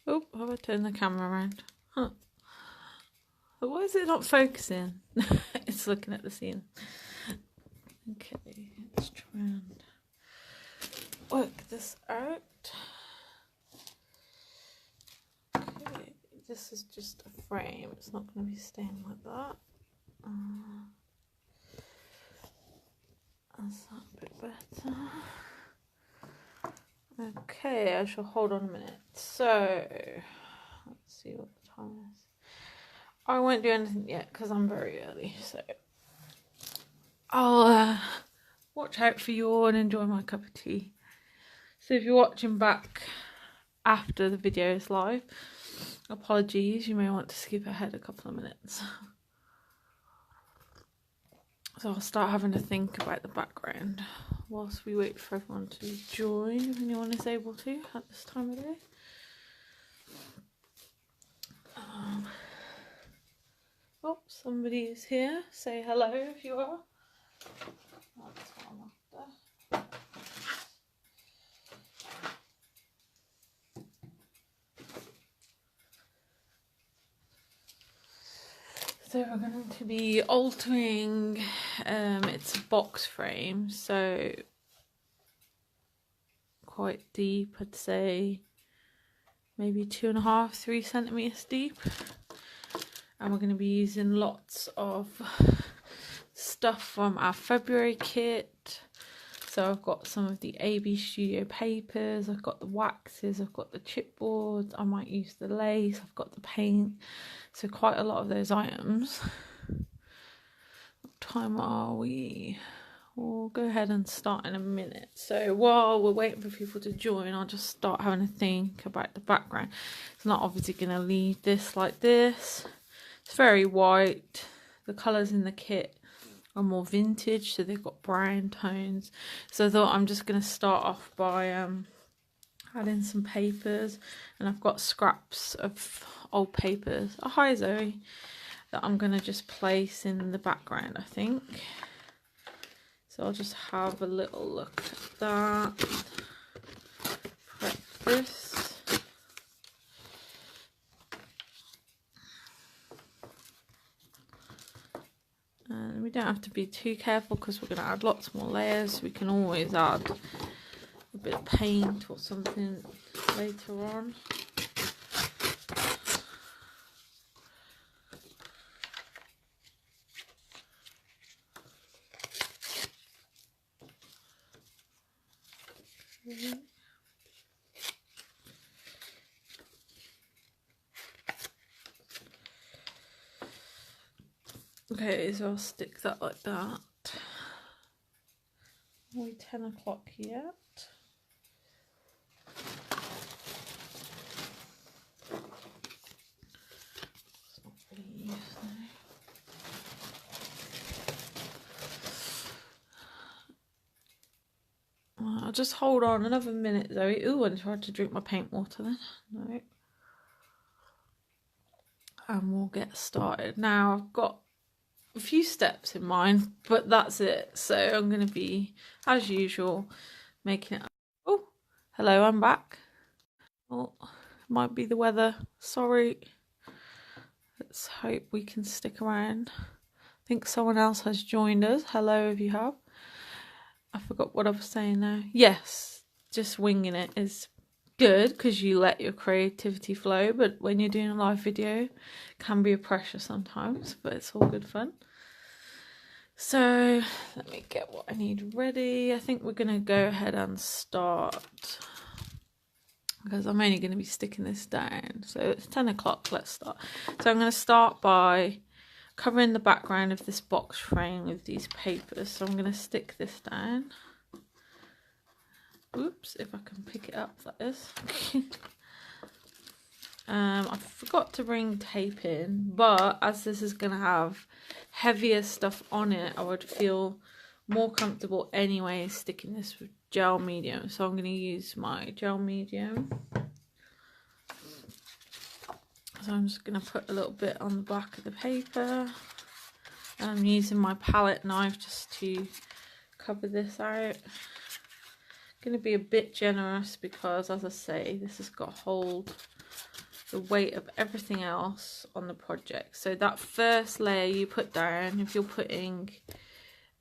Oh, have I turned the camera around? Huh. But why is it not focusing? It's looking at the scene. Okay, let's try and work this out. Okay, this is just a frame. It's not going to be staying like that. That's that a bit better. Okay, I shall hold on a minute. So, let's see what the time is. I won't do anything yet because I'm very early. So, I'll watch out for you all and enjoy my cup of tea. So, if you're watching back after the video is live, apologies, you may want to skip ahead a couple of minutes. So I'll start having to think about the background whilst we wait for everyone to join, if anyone is able to at this time of day. Oh, somebody is here. Say hello if you are. That's what I'm after. So we're going to be altering, it's a box frame, so quite deep, I'd say maybe 2.5 to 3 centimeters deep. And we're going to be using lots of stuff from our February kit. So I've got some of the AB Studio papers, I've got the waxes, I've got the chipboards, I might use the lace, I've got the paint. So quite a lot of those items. What time are we? We'll go ahead and start in a minute. So while we're waiting for people to join, I'll just start having a think about the background. It's not obviously going to leave this like this. It's very white. The colours in the kit are more vintage, so they've got brown tones. So I thought I'm just going to start off by adding some papers, and I've got scraps of old papers. Oh, hi Zoe, that I'm going to just place in the background, I think. So I'll just have a little look at that. Prep this. And we don't have to be too careful because we're going to add lots more layers. We can always add a bit of paint or something later on. Okay, so I'll stick that like that. Are we 10 o'clock yet? It's not really used now. I'll just hold on another minute, Zoe. Ooh, I tried to drink my paint water then. No. And we'll get started. Now, I've got a few steps in mind, but that's it. So I'm going to be, as usual, making it. Oh, hello, I'm back. Oh, might be the weather. Sorry. Let's hope we can stick around. I think someone else has joined us. Hello, if you have. I forgot what I was saying now. Yes, just winging it is good because you let your creativity flow, but when you're doing a live video, it can be a pressure sometimes, but it's all good fun. So let me get what I need ready. I think we're going to go ahead and start because I'm only going to be sticking this down. So it's 10 o'clock, let's start. So I'm going to start by covering the background of this box frame with these papers. So I'm going to stick this down. Oops, if I can pick it up, that is. I forgot to bring tape in, but as this is going to have heavier stuff on it, I would feel more comfortable anyway sticking this with gel medium. So I'm going to use my gel medium. So I'm just going to put a little bit on the back of the paper. And I'm using my palette knife just to cover this out. Going to be a bit generous because, as I say, this has got hold the weight of everything else on the project. So that first layer you put down, if you're putting,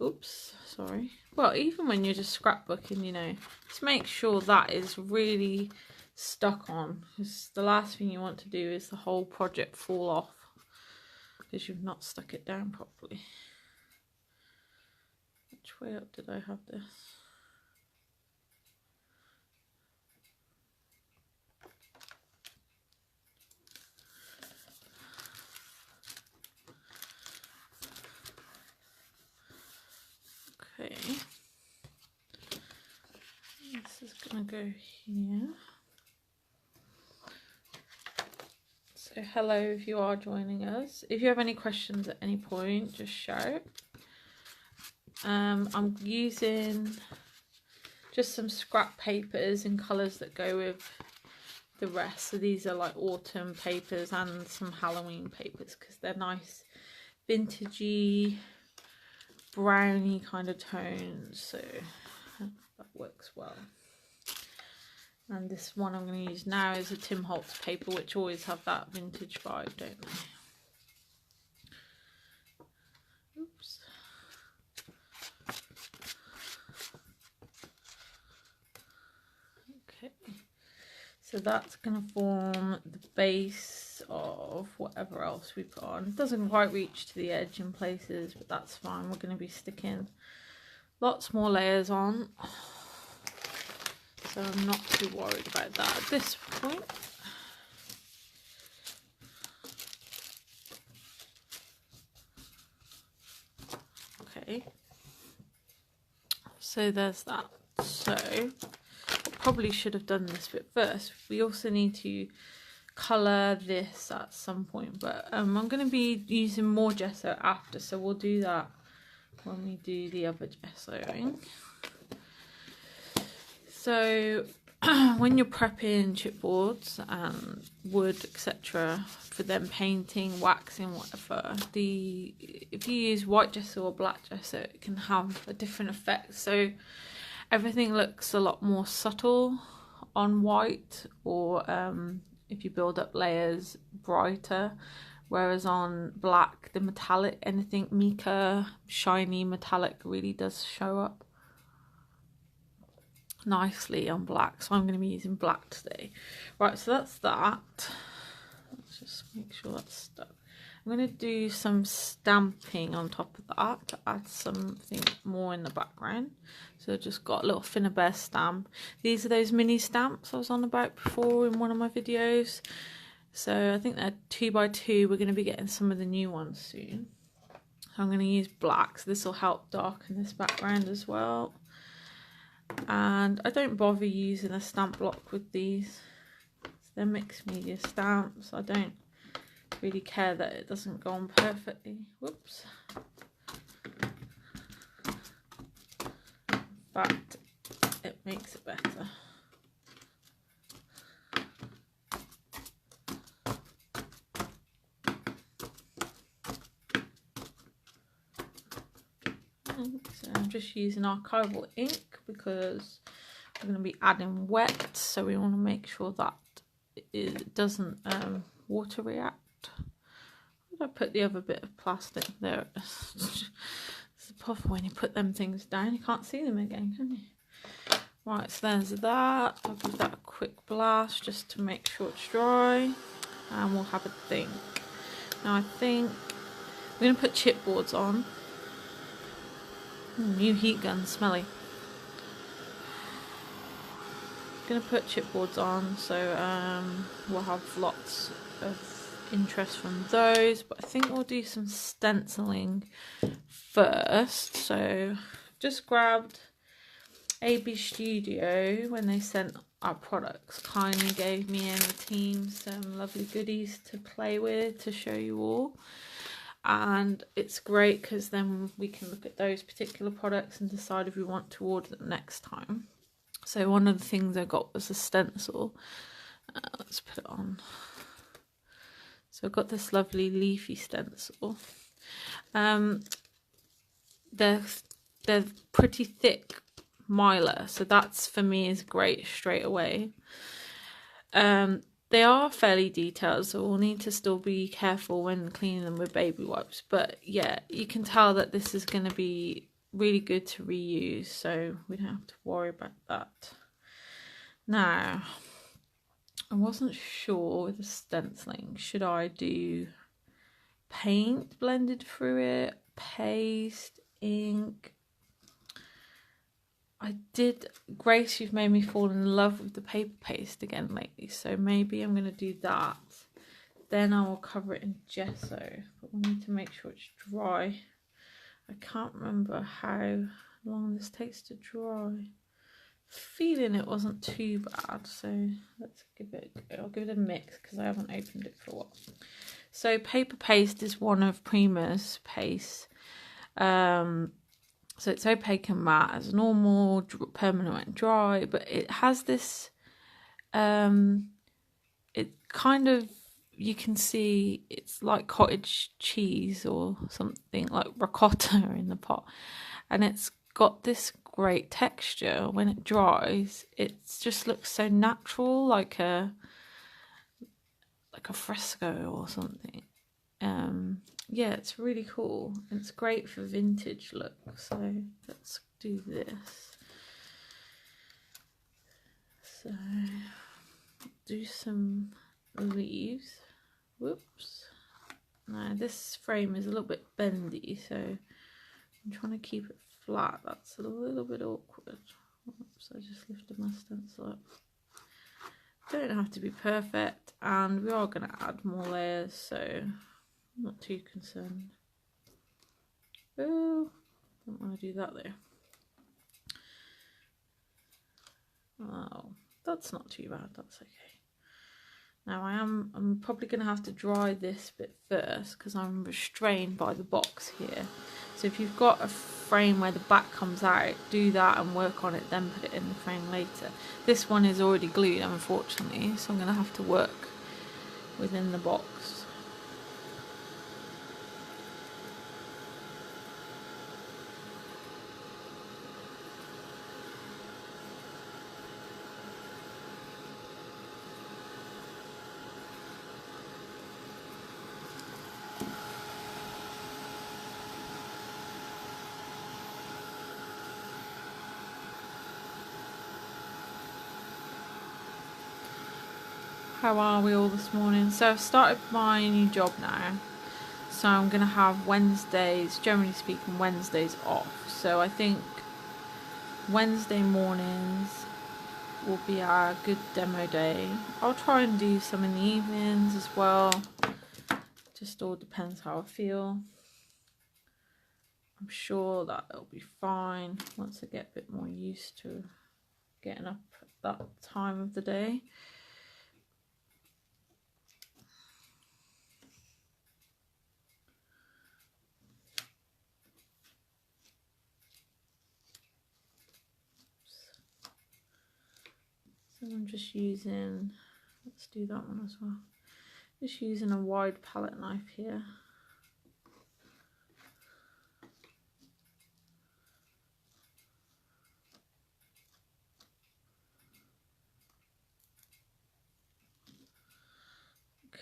oops, sorry. Well, even when you're just scrapbooking, you know, just make sure that is really stuck on, because the last thing you want to do is the whole project fall off because you've not stuck it down properly. Which way up did I have this? Okay, this is gonna go here. So hello if you are joining us. If you have any questions at any point, just shout. I'm using just some scrap papers in colours that go with the rest. So these are like autumn papers and some Halloween papers because they're nice vintagey browny kind of tones, so that works well. And this one I'm going to use now is a Tim Holtz paper, which always have that vintage vibe, don't they? Oops. Okay, so that's going to form the base of whatever else we put on. It doesn't quite reach to the edge in places, but that's fine. We're going to be sticking lots more layers on, so I'm not too worried about that at this point. Okay, so there's that. So probably should have done this bit first. We also need to colour this at some point, but I'm going to be using more gesso after, so we'll do that when we do the other gessoing. So when you're prepping chipboards and wood, etc., for them painting, waxing, whatever, if you use white gesso or black gesso, it can have a different effect. So everything looks a lot more subtle on white, or if you build up layers, brighter, whereas on black, the metallic, anything mica, shiny metallic really does show up nicely on black. So I'm going to be using black today. Right, so that's that. Let's just make sure that's stuck. I'm going to do some stamping on top of that to add something more in the background. So I just got a little Finnabair stamp. These are those mini stamps I was on about before in one of my videos. So I think they're 2x2. We're going to be getting some of the new ones soon. So I'm going to use black. So this will help darken this background as well. And I don't bother using a stamp block with these. So they're mixed media stamps. I don't really care that it doesn't go on perfectly. Whoops. In fact, it makes it better. So I'm just using archival ink because we're going to be adding wet, so we want to make sure that it doesn't water react. Where did I put the other bit of plastic? There it is. It's the problem when you put them things down, you can't see them again, can you? Right, so there's that. I'll give that a quick blast just to make sure it's dry, and we'll have a think. Now I think we're going to put chipboards on. New heat gun, smelly. Gonna put chipboards on, so we'll have lots of interest from those, but I think we'll do some stenciling first. So just grabbed AB Studio when they sent our products, kindly gave me and the team some lovely goodies to play with to show you all. And it's great because then we can look at those particular products and decide if we want to order them next time. So one of the things I got was a stencil. Let's put it on. So I got this lovely leafy stencil. They're pretty thick mylar, so that's for me is great straight away. they are fairly detailed, so we'll need to still be careful when cleaning them with baby wipes. But yeah, you can tell that this is going to be really good to reuse, so we don't have to worry about that. Now, I wasn't sure with the stenciling, should I do paint blended through it, paste, ink? I did. Grace, you've made me fall in love with the paper paste again lately, so maybe I'm going to do that. Then I will cover it in gesso, but we need to make sure it's dry. I can't remember how long this takes to dry. Feeling it wasn't too bad, so let's give it a go. I'll give it a mix because I haven't opened it for a while. So paper paste is one of Prima's paste. So it's opaque and matte as normal, permanent and dry, but it has this, it kind of, you can see it's like cottage cheese or something, like ricotta in the pot. And it's got this great texture. When it dries, it just looks so natural, like a fresco or something. Yeah, it's really cool. It's great for vintage look. So let's do this. So do some leaves. Whoops. Now this frame is a little bit bendy, so I'm trying to keep it flat. That's a little bit awkward. Oops, I just lifted my stencil up. Don't have to be perfect, and we are going to add more layers, so I'm not too concerned. Oh, don't want to do that there. Oh, that's not too bad. That's okay. Now I'm probably going to have to dry this bit first because I'm restrained by the box here. So if you've got a frame where the back comes out, do that and work on it, then put it in the frame later. This one is already glued, unfortunately, so I'm going to have to work within the box. How are we all this morning? So I've started my new job now. So I'm going to have Wednesdays, generally speaking, Wednesdays off. So I think Wednesday mornings will be our good demo day. I'll try and do some in the evenings as well. Just all depends how I feel. I'm sure that it'll be fine once I get a bit more used to getting up at that time of the day. So I'm just using, let's do that one as well. Just using a wide palette knife here.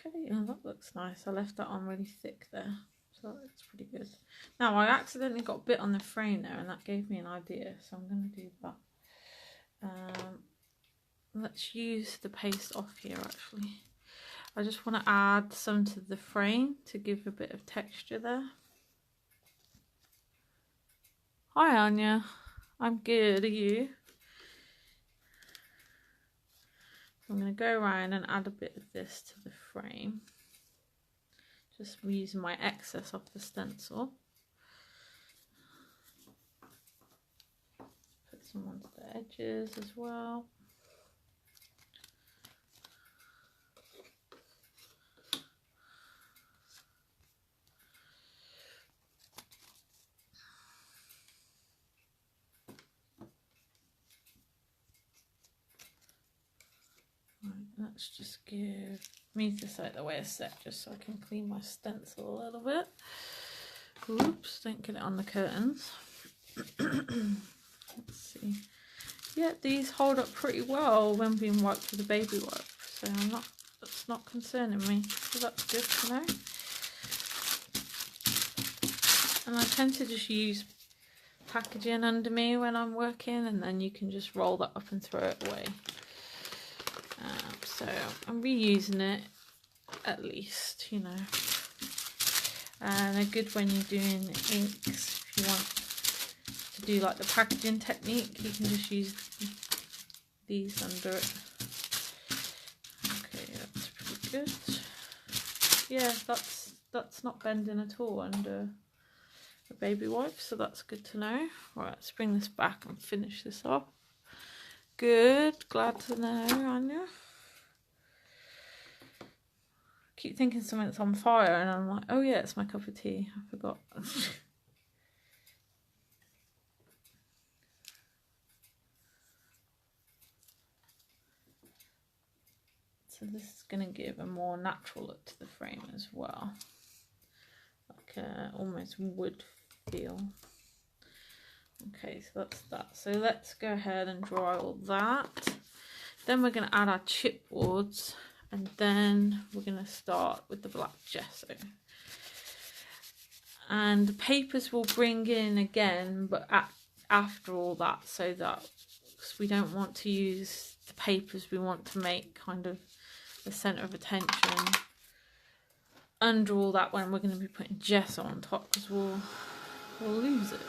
Okay, and that looks nice. I left that on really thick there, so that looks pretty good. Now I accidentally got a bit on the frame there, and that gave me an idea, so I'm going to do that. Let's use the paste off here actually. I just want to add some to the frame to give a bit of texture there. Hi Anya, I'm good, are you? I'm going to go around and add a bit of this to the frame. Just using my excess off the stencil. Put some onto the edges as well. Right, let's just give me this out of the way a sec, just so I can clean my stencil a little bit. Oops, don't get it on the curtains. Let's see. Yeah, these hold up pretty well when being wiped with a baby wipe, so I'm not that's not concerning me, so that's good to know. And I tend to just use packaging under me when I'm working, and then you can just roll that up and throw it away. So I'm reusing it at least, you know. And they're good when you're doing inks. If you want to do like the packaging technique, you can just use these under it. Okay, that's pretty good. Yeah, that's not bending at all under a baby wipe, so that's good to know. Right, let's bring this back and finish this off. Good, glad to know, Anya. Keep thinking something's on fire, and I'm like, oh yeah, it's my cup of tea. I forgot. So this is going to give a more natural look to the frame as well, like a almost wood feel. Okay, so that's that. So let's go ahead and dry all that. Then we're going to add our chipboards, and then we're going to start with the black gesso. And the papers will bring in again, but after all that, so that we don't want to use the papers, we want to make kind of the centre of attention under all that when we're going to be putting gesso on top, because we'll lose it.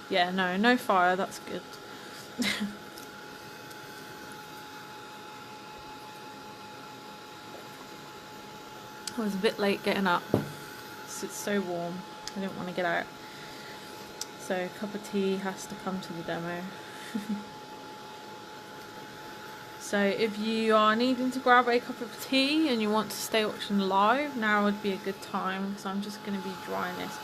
Yeah, no fire, that's good. I was a bit late getting up. It's so warm. I didn't want to get out. So a cup of tea has to come to the demo. So if you are needing to grab a cup of tea and you want to stay watching live, now would be a good time, because I'm just going to be drying this.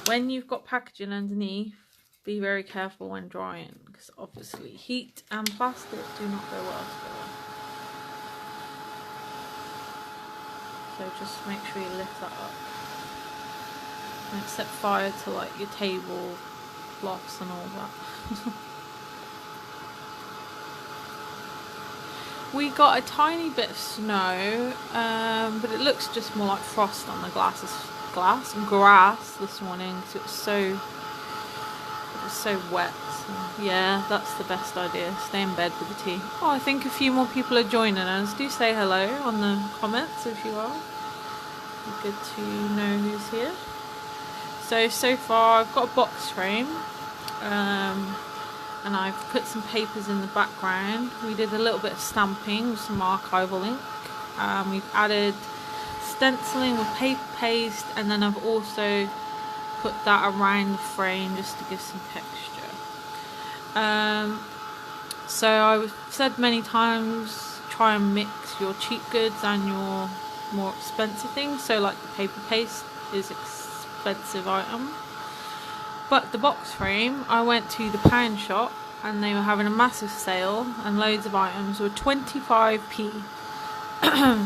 When you've got packaging underneath, be very careful when drying, because obviously heat and plastic do not go well together. So just make sure you lift that up. Don't set fire to like your table cloths and all that. We got a tiny bit of snow, but it looks just more like frost on the grass this morning, because it was so wet. So, yeah, that's the best idea. Stay in bed with the tea. Oh, I think a few more people are joining us. Do say hello on the comments if you are. Be good to know who's here. So far I've got a box frame, and I've put some papers in the background. We did a little bit of stamping with some archival ink. We've added stenciling with paper paste, and then I've also put that around the frame just to give some texture. So I've said many times, try and mix your cheap goods and your more expensive things. So like the paper paste is expensive item. But the box frame, I went to the pound shop and they were having a massive sale, and loads of items were 25p.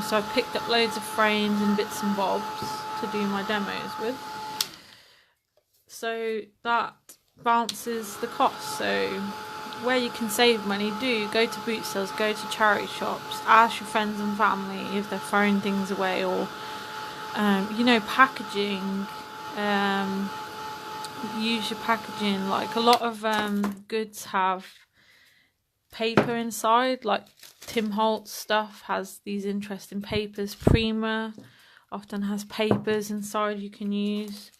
So I picked up loads of frames and bits and bobs to do my demos with. So that balances the cost. So where you can save money, go to boot sales, go to charity shops, ask your friends and family if they're throwing things away, or packaging. Use your packaging. Like a lot of goods have paper inside, like Tim Holtz stuff has these interesting papers. Prima often has papers inside you can use.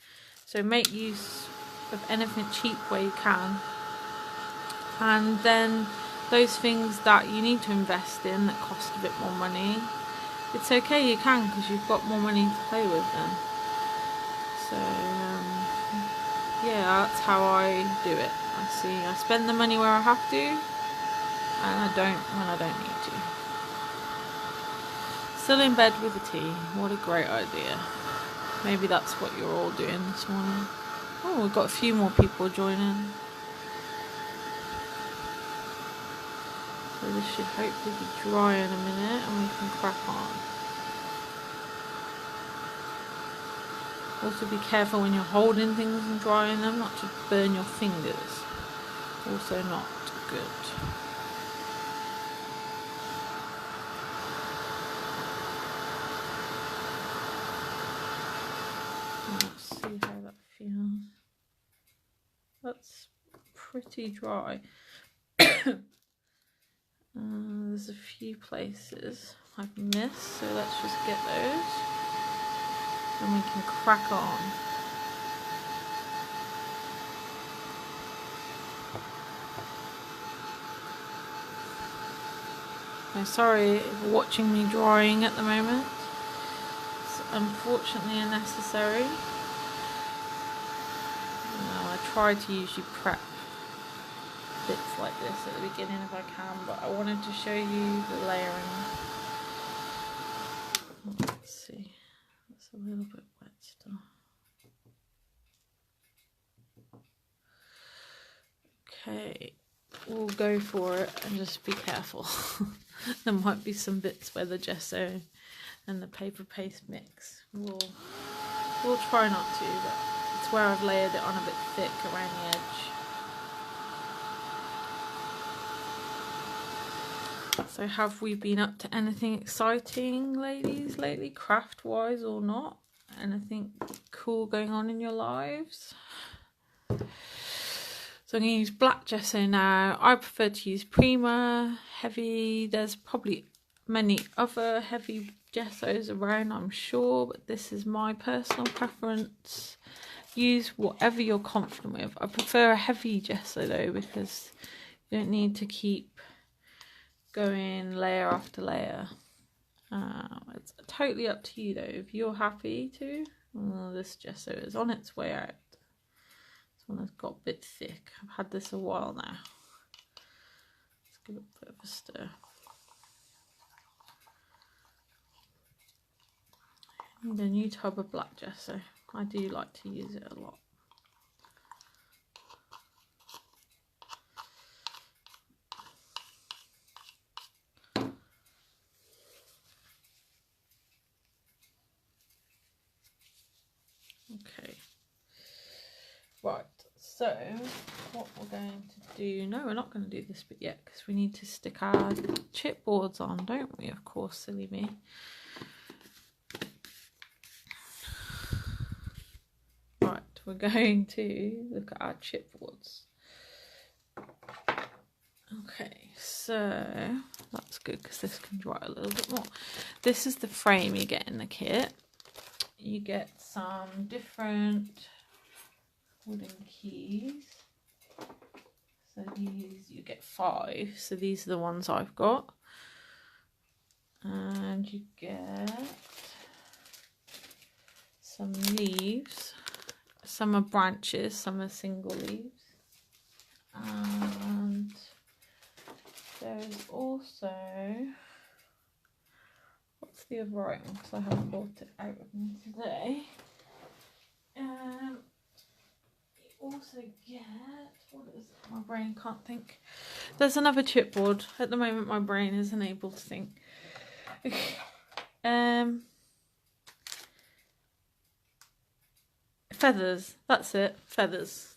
So make use of anything cheap where you can. And then those things that you need to invest in that cost a bit more money, it's okay, you can, because you've got more money to play with then. So yeah, that's how I do it. I spend the money where I have to, and I don't when I don't need to. Still in bed with the tea. What a great idea. Maybe that's what you're all doing this morning. Oh, we've got a few more people joining. So this should hopefully be dry in a minute and we can crack on. Also be careful when you're holding things and drying them, not to burn your fingers. Also not good. see how that feels. That's pretty dry. There's a few places I've missed, so let's just get those and we can crack on. I'm sorry for watching me drying at the moment. It's unfortunately unnecessary. I try to usually prep bits like this at the beginning if I can, but I wanted to show you the layering. Let's see, it's a little bit wet still. Okay, we'll go for it and just be careful. There might be some bits where the gesso and the paper paste mix. We'll try not to, but it's where I've layered it on a bit thick around the edge. So have we been up to anything exciting, ladies, lately, craft-wise or not? Anything cool going on in your lives? So I'm going to use black gesso now. I prefer to use Prima, heavy. There's probably many other heavy gessos around, I'm sure, but this is my personal preference. Use whatever you're confident with. I prefer a heavy gesso though, because you don't need to keep going layer after layer. It's totally up to you though. If you're happy to, this gesso is on its way out. This one has got a bit thick. I've had this a while now. Let's give it a bit of a stir. I need a new tub of black gesso. I do like to use it a lot. Okay, right, so what we're going to do, no, we're not going to do this bit yet because we need to stick our chipboards on, don't we? Of course, silly me. Right, we're going to look at our chipboards. Okay, so that's good because this can dry a little bit more. This is the frame you get in the kit. You get some different wooden keys. So these, you get 5. So these are the ones I've got. And you get some leaves. Some are branches, some are single leaves. And there's also, what's the other item? Because I haven't brought it out with me today. You also get, what is it? My brain can't think. There's another chipboard. At the moment, my brain isn't able to think. Feathers. That's it. Feathers.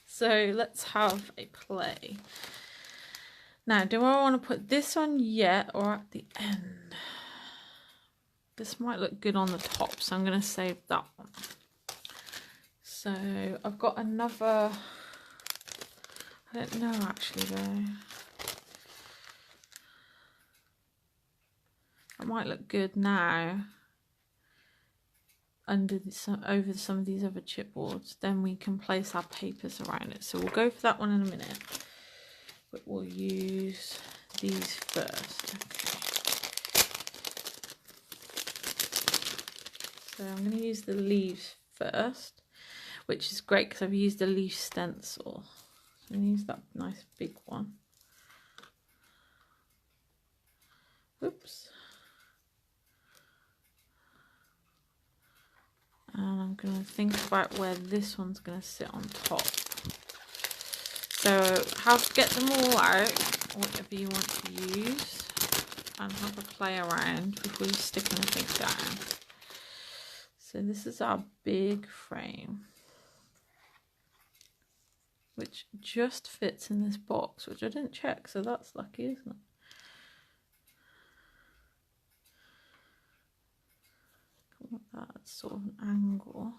So let's have a play. Now, do I want to put this on yet or at the end? This might look good on the top, so I'm going to save that one. So I've got another, I don't know actually though. That might look good now under over some of these other chipboards. Then we can place our papers around it. So we'll go for that one in a minute. But we'll use these first. Okay. So I'm going to use the leaves first, which is great because I've used a leaf stencil. So I'm going to use that nice big one. Oops. And I'm going to think about where this one's going to sit on top. So get them all out, whatever you want to use, and have a play around before you stick anything down. So this is our big frame, which just fits in this box, which I didn't check, so that's lucky, isn't it? Come with that sort of an angle.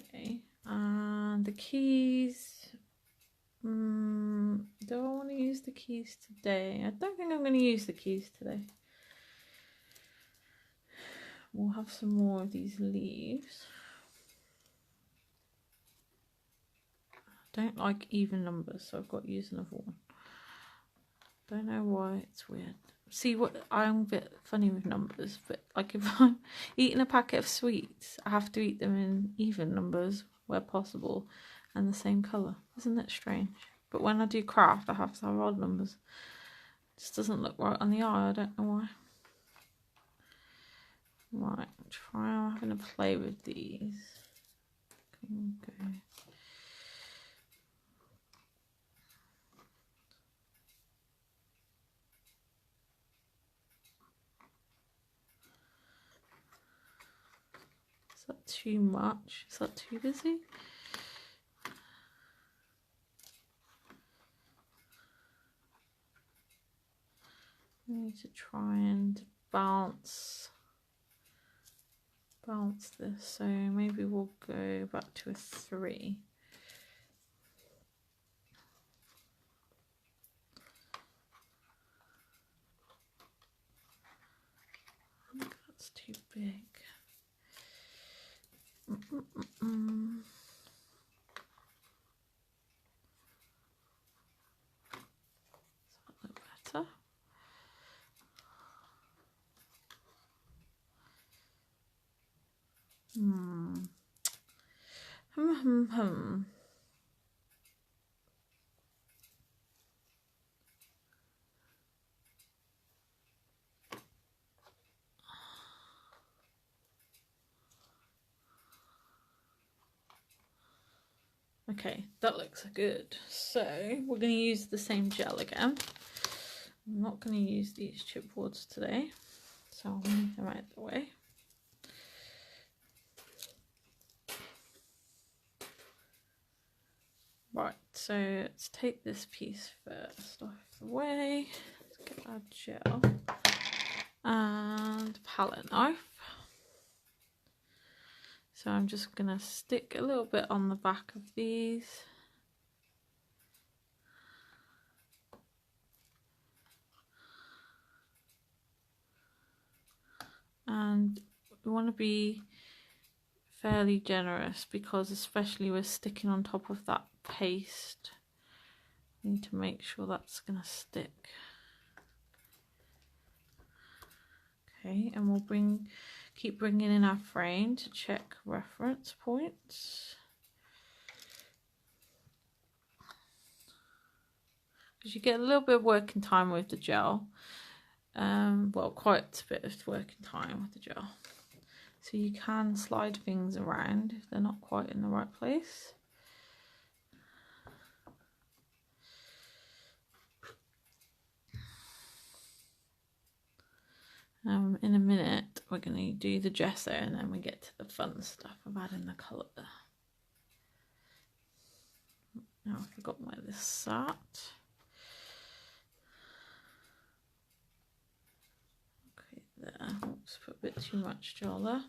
Okay, and the keys. Do I want to use the keys today? I don't think I'm going to use the keys today. We'll have some more of these leaves. I don't like even numbers, so I've got to use another one. Don't know why, it's weird. See, what I'm a bit funny with numbers, but like if I'm eating a packet of sweets, I have to eat them in even numbers where possible and the same colour. Isn't it strange? But when I do craft, I have to have odd numbers. It just doesn't look right on the eye. I don't know why. Right, try having a play with these. Okay. Is that too much? Is that too busy? I need to try and bounce this, so maybe we'll go back to a 3. I think that's too big. Does that look better? Okay, that looks good. So we're going to use the same gel again. I'm not going to use these chipboards today, so I'll move them out of the way. Right, so let's take this piece first off the way. Let's get our gel and palette knife. So I'm just going to stick a little bit on the back of these. And we want to be fairly generous because especially we're sticking on top of that paste. We need to make sure that's going to stick. Okay, and we'll keep bringing in our frame to check reference points. Because you get a little bit of working time with the gel. Well, quite a bit of working time with the gel. So you can slide things around if they're not quite in the right place. In a minute we're going to do the gesso and then we get to the fun stuff of adding the colour. Now I forgot where this sat. Okay, there. Oops, put a bit too much gel there.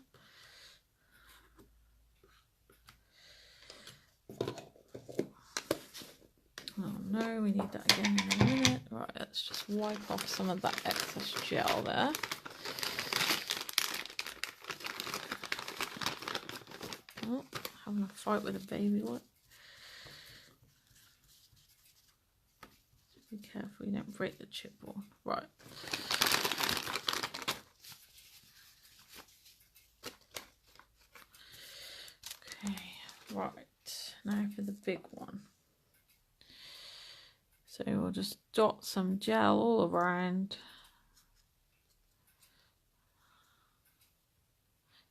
Oh no, we need that again in a minute. Right, let's just wipe off some of that excess gel there. Oh, having a fight with a baby one. Be careful you don't break the chipboard. Right. Okay, right. Now for the big one. So we'll just dot some gel all around.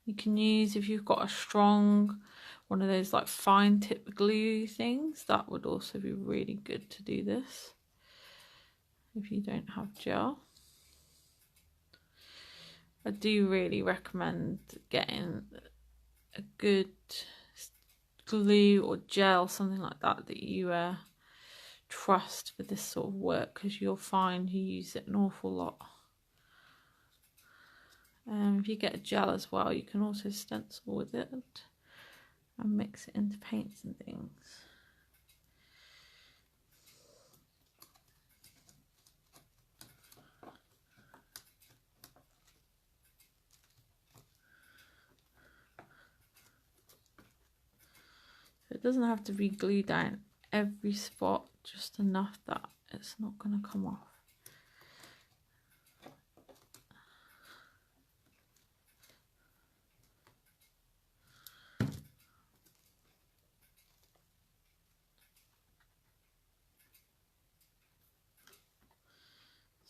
You can use, if you've got a strong, one of those like fine tip glue things, that would also be really good to do this. If you don't have gel. I do really recommend getting a good glue or gel, something like that, that you trust for this sort of work, because you'll find you use it an awful lot. If you get a gel as well, you can also stencil with it. and mix it into paints and things. So it doesn't have to be glued down every spot, just enough that it's not going to come off.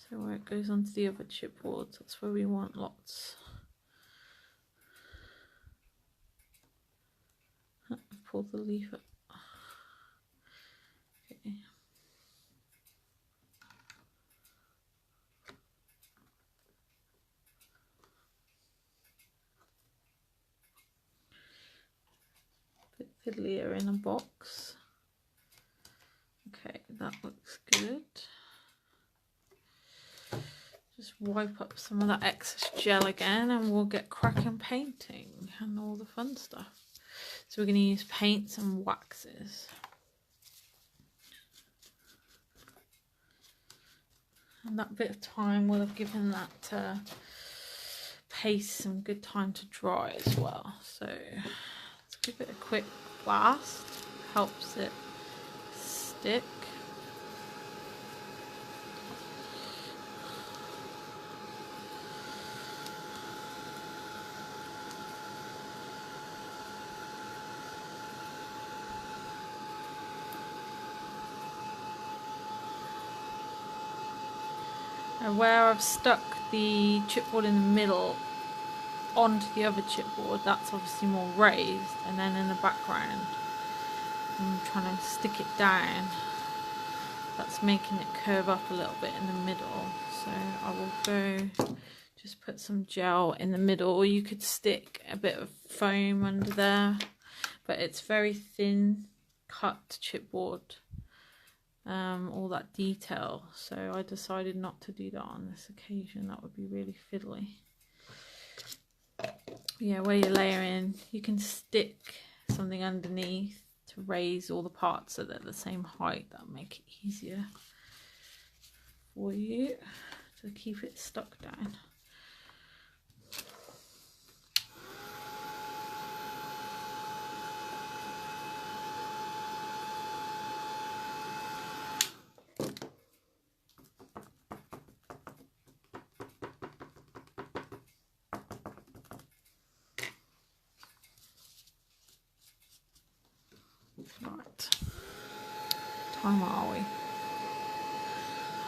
So where it goes onto the other chipboards, that's where we want lots. Pull the leaf up. Okay. Bit fiddlier in a box. Okay, that looks good. Just wipe up some of that excess gel again and we'll get cracking painting and all the fun stuff. So we're going to use paints and waxes. And that bit of time will have given that paste some good time to dry as well. So let's give it a quick blast, helps it stick. And where I've stuck the chipboard in the middle onto the other chipboard, that's obviously more raised, and then in the background I'm trying to stick it down, that's making it curve up a little bit in the middle. So I will go just put some gel in the middle, or you could stick a bit of foam under there, but it's very thin cut chipboard, all that detail, so I decided not to do that on this occasion. That would be really fiddly. Yeah, where you're layering, you can stick something underneath to raise all the parts so they're the same height. That'll make it easier for you to keep it stuck down. Right, time are we?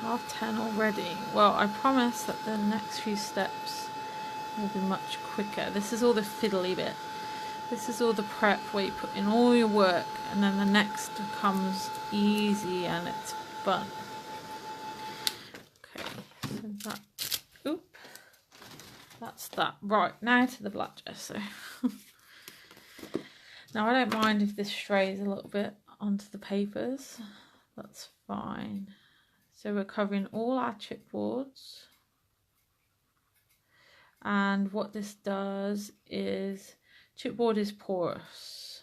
10:30 already. Well, I promise that the next few steps will be much quicker. This is all the fiddly bit. This is all the prep where you put in all your work, and then the next comes easy and it's fun. Okay, so that, oop, that's that. Right, now to the black gesso. Now I don't mind if this strays a little bit onto the papers, that's fine. So we're covering all our chipboards, and what this does is, chipboard is porous,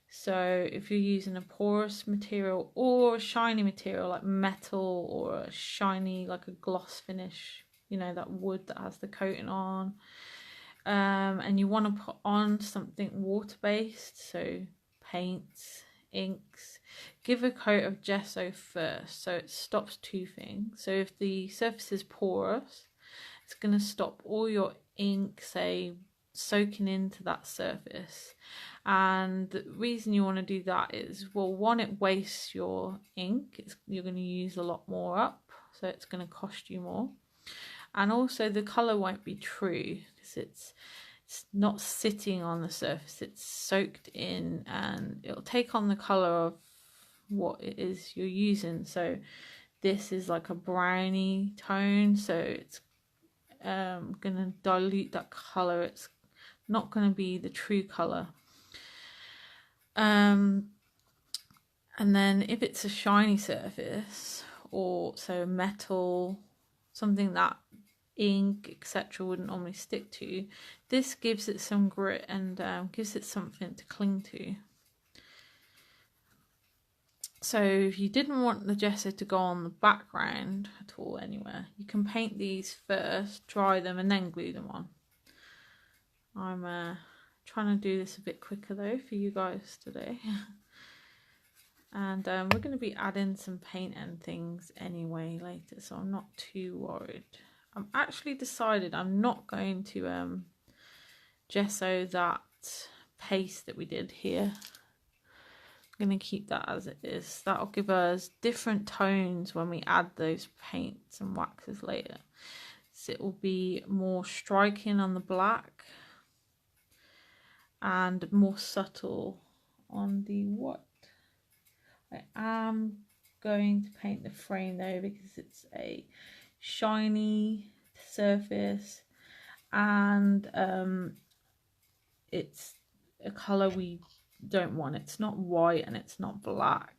so if you're using a porous material or a shiny material like metal, or a shiny like a gloss finish, you know, that wood that has the coating on, and you want to put on something water-based, so paints, inks, give a coat of gesso first so it stops toothing. So if the surface is porous, it's going to stop all your ink, say, soaking into that surface. And the reason you want to do that is, well, one, it wastes your ink, you're going to use a lot more up, so it's going to cost you more. And also the colour won't be true because it's not sitting on the surface, it's soaked in, and it'll take on the colour of what it is you're using. So this is like a browny tone, so it's gonna dilute that colour, it's not going to be the true colour. And then if it's a shiny surface, or so metal, something that ink, etc. wouldn't normally stick to. This gives it some grit and gives it something to cling to. So if you didn't want the gesso to go on the background at all anywhere, you can paint these first, dry them, and then glue them on. I'm trying to do this a bit quicker though for you guys today. And we're going to be adding some paint and things anyway later, so I'm not too worried. I'm actually decided I'm not going to gesso that paste that we did here. I'm going to keep that as it is. That'll give us different tones when we add those paints and waxes later. So it will be more striking on the black and more subtle on the white. I am going to paint the frame though, because it's a shiny surface and it's a colour we don't want. It's not white and it's not black,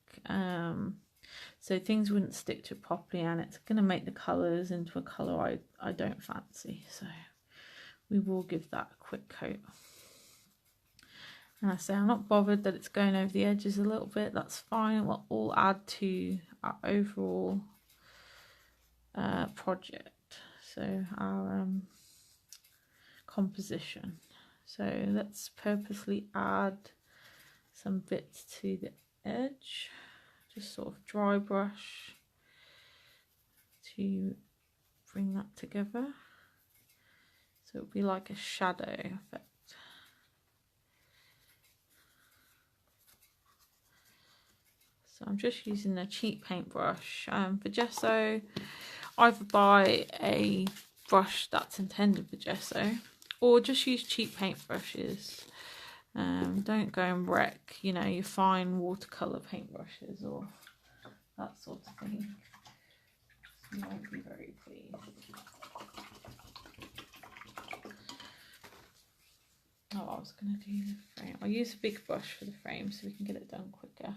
so things wouldn't stick to it properly, and it's going to make the colours into a colour I don't fancy. So we will give that a quick coat. And I say I'm not bothered that it's going over the edges a little bit. That's fine. It will all add to our overall project, so our composition. So let's purposely add some bits to the edge, just sort of dry brush to bring that together, so it'll be like a shadow effect. So I'm just using a cheap paintbrush. For gesso, either buy a brush that's intended for gesso, or just use cheap paintbrushes. Don't go and wreck, you know, your fine watercolour paintbrushes or that sort of thing. You won't be very pleased. Oh, I was going to do the frame. I'll use a big brush for the frame so we can get it done quicker.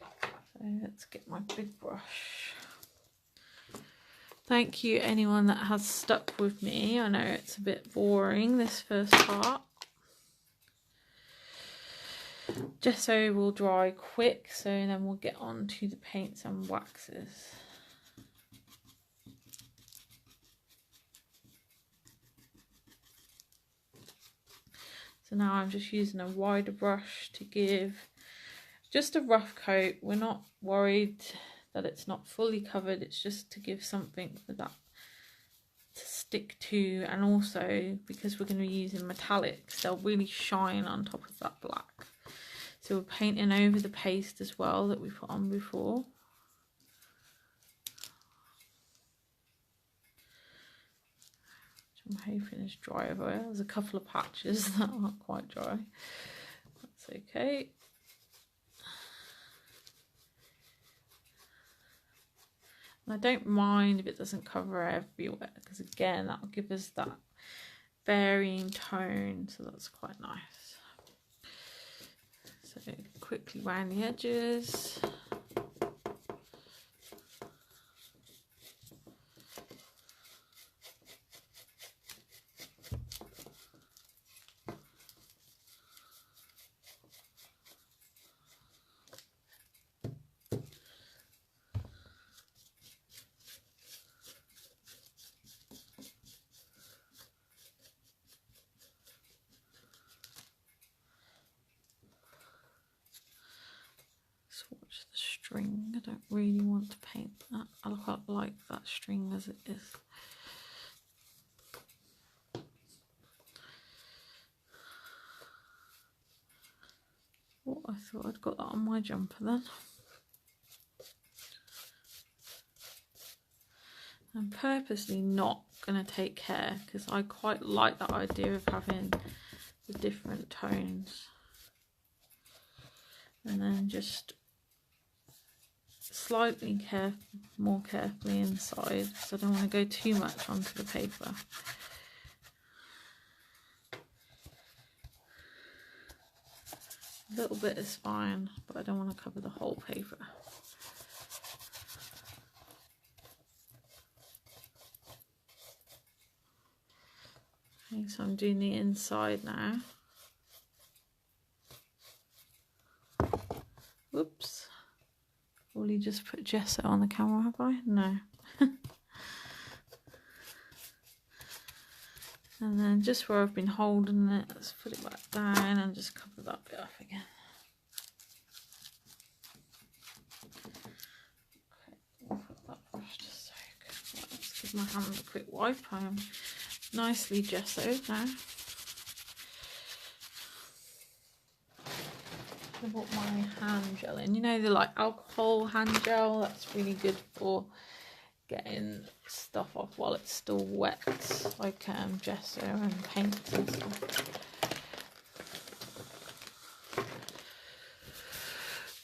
So let's get my big brush. Thank you anyone that has stuck with me. I know it's a bit boring, this first part. Gesso will dry quick, so then we'll get on to the paints and waxes. So now I'm just using a wider brush to give just a rough coat. We're not worried that it's not fully covered, it's just to give something for that to stick to, and also because we're going to be using metallics, they'll really shine on top of that black. So we're painting over the paste as well that we put on before. Which I'm hoping is dry over there. There's a couple of patches that aren't quite dry. That's okay. And I don't mind if it doesn't cover everywhere, because again, that'll give us that varying tone, so that's quite nice. So quickly round the edges. Swatch the string. I don't really want to paint that. I quite like that string as it is. Oh, I thought I'd got that on my jumper then. I'm purposely not going to take care, because I quite like that idea of having the different tones. And then just slightly more carefully inside, because I don't want to go too much onto the paper. A little bit is fine, but I don't want to cover the whole paper. Okay, so I'm doing the inside now. Whoops. Will you just put gesso on the camera, have I? No. And then just where I've been holding it, let's put it back down and just cover that bit off again. Okay, I'll put that brush to soak. Right, let's give my hand a quick wipe. I'm nicely gessoed now. I bought my hand gel in. You know, the like alcohol hand gel, that's really good for getting stuff off while it's still wet, like gesso and paint and stuff.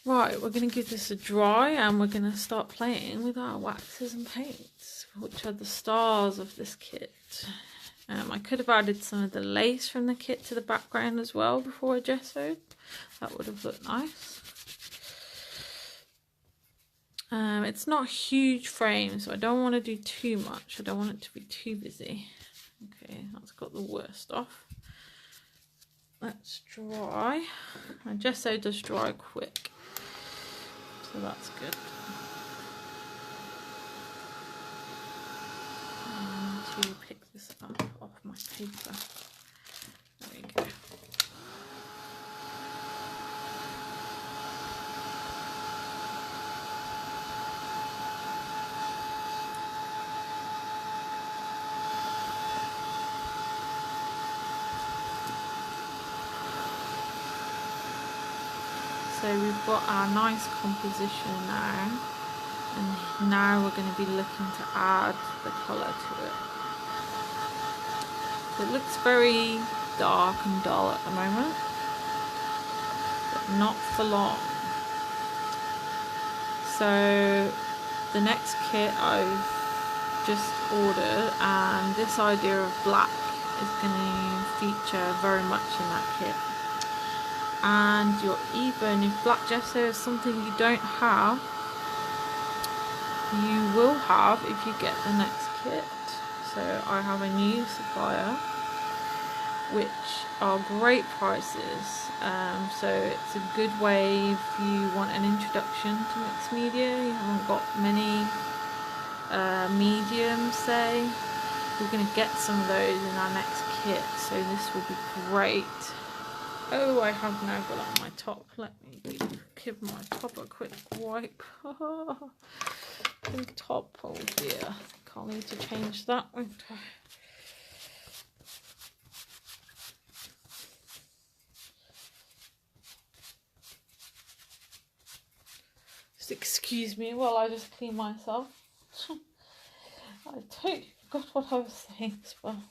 Right, we're going to give this a dry and we're going to start playing with our waxes and paints, which are the stars of this kit. I could have added some of the lace from the kit to the background as well before I gessoed. That would have looked nice. It's not a huge frame, so I don't want to do too much. I don't want it to be too busy. Okay, that's got the worst off. Let's dry. And gesso does dry quick, so that's good. To pick this up off my paper. There we go. So we've got our nice composition now, and now we're going to be looking to add the colour to it. So it looks very dark and dull at the moment, but not for long. So the next kit I've just ordered, and this idea of black is going to feature very much in that kit. And you're even, if black gesso is something you don't have, you will have if you get the next kit. So I have a new supplier, which are great prices. So it's a good way if you want an introduction to mixed media. You haven't got many mediums, say. We're going to get some of those in our next kit, so this will be great. Oh, I have now got on my top. Let me give my top a quick wipe. The top, oh dear. Can't need to change that one. Just excuse me while I just clean myself. I totally forgot what I was saying as well.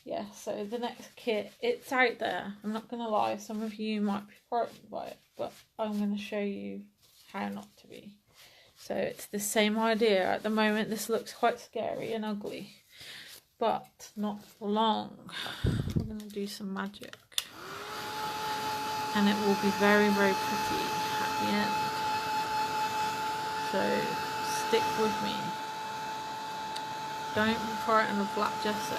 Yeah, so the next kit, it's out there. I'm not going to lie, some of you might be frightened by it, but I'm going to show you how not to be. So it's the same idea. At the moment, this looks quite scary and ugly, but not for long. I'm going to do some magic. And it will be very, very pretty at the end. So stick with me. Don't be frightened of black gesso.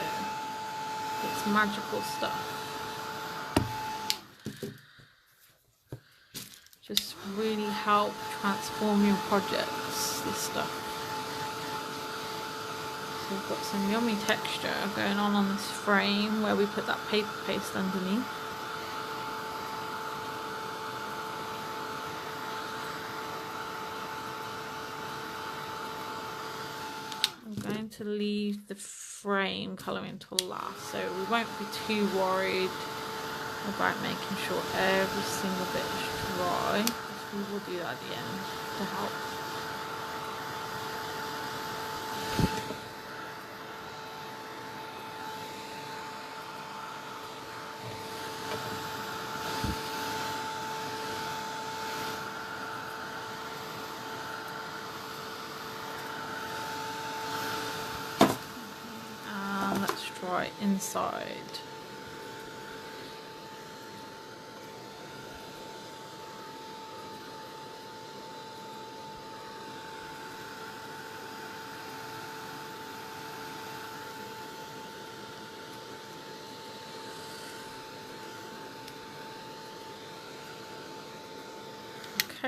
It's magical stuff. Just really help transform your projects, this stuff. So we've got some yummy texture going on this frame where we put that paper paste underneath. I'm going to leave the frame colouring until last, so we won't be too worried about making sure every single bit is dry. We will do that at the end to help. And let's try inside.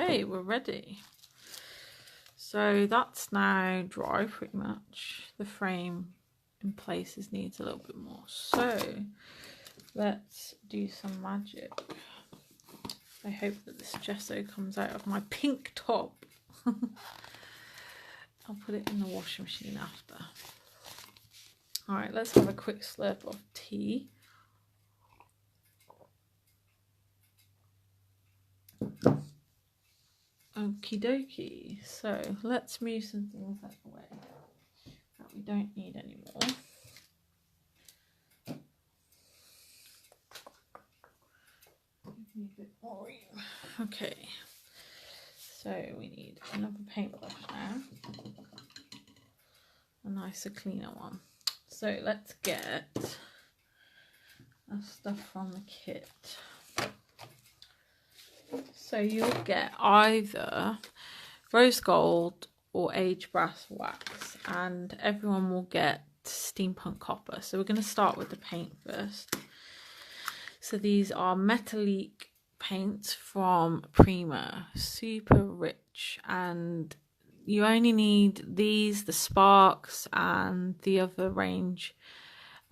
Okay, we're ready. So that's now dry pretty much. The frame in places needs a little bit more. So let's do some magic. I hope that this gesso comes out of my pink top. I'll put it in the washing machine after. Alright, let's have a quick slurp of tea. Okie dokie. So let's move some things out of the way that we don't need anymore. Give me a bit more room. Okay. So we need another paintbrush now. A nicer, cleaner one. So let's get our stuff from the kit. So you'll get either rose gold or aged brass wax, and everyone will get steampunk copper. So we're going to start with the paint first. So these are metallic paints from Prima, super rich, and you only need these, the sparks, and the other range.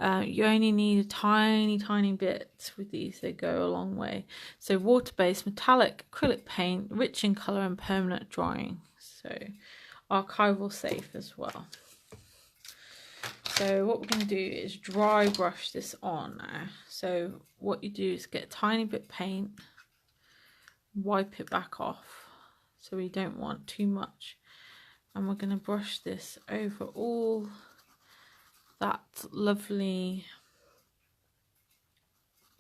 You only need a tiny bit with these. They go a long way. So water-based metallic acrylic paint, rich in colour and permanent drying. So archival safe as well. So what we're going to do is dry brush this on now. So what you do is get a tiny bit of paint, wipe it back off. So we don't want too much. And we're going to brush this over all that lovely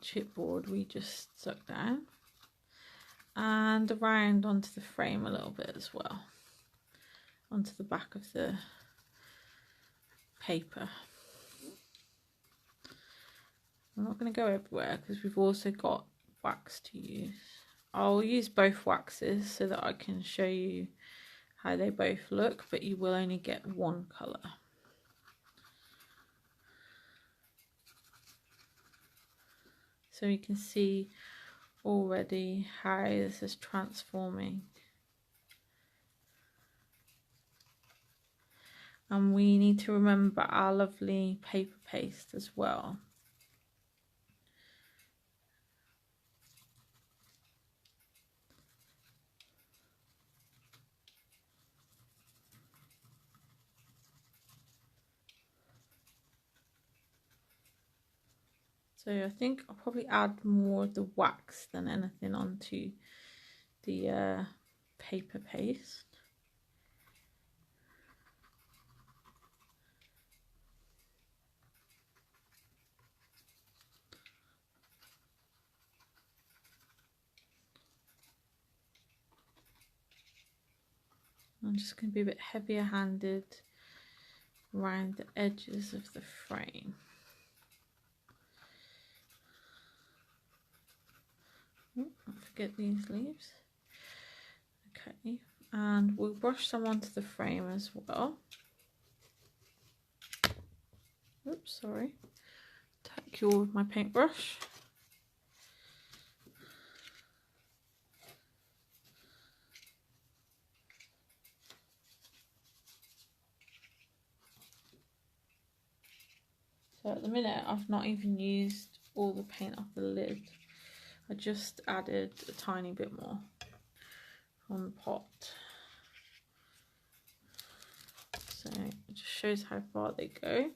chipboard we just stuck down, and around onto the frame a little bit as well, onto the back of the paper. I'm not going to go everywhere because we've also got wax to use. I'll use both waxes so that I can show you how they both look, but you will only get one colour. So you can see already how this is transforming. And we need to remember our lovely paper paste as well. So I think I'll probably add more of the wax than anything onto the paper paste. I'm just going to be a bit heavier handed around the edges of the frame. Don't forget these leaves. Okay, and we'll brush some onto the frame as well. Oops, sorry. Take you all with my paintbrush. So at the minute I've not even used all the paint off the lid. I just added a tiny bit more from the pot. So it just shows how far they go.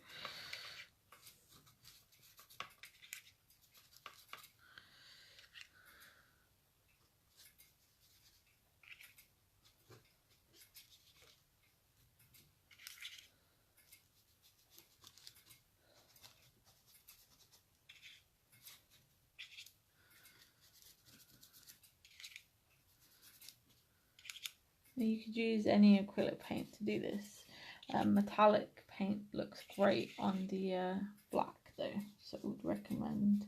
You could use any acrylic paint to do this. Metallic paint looks great on the black though, so I would recommend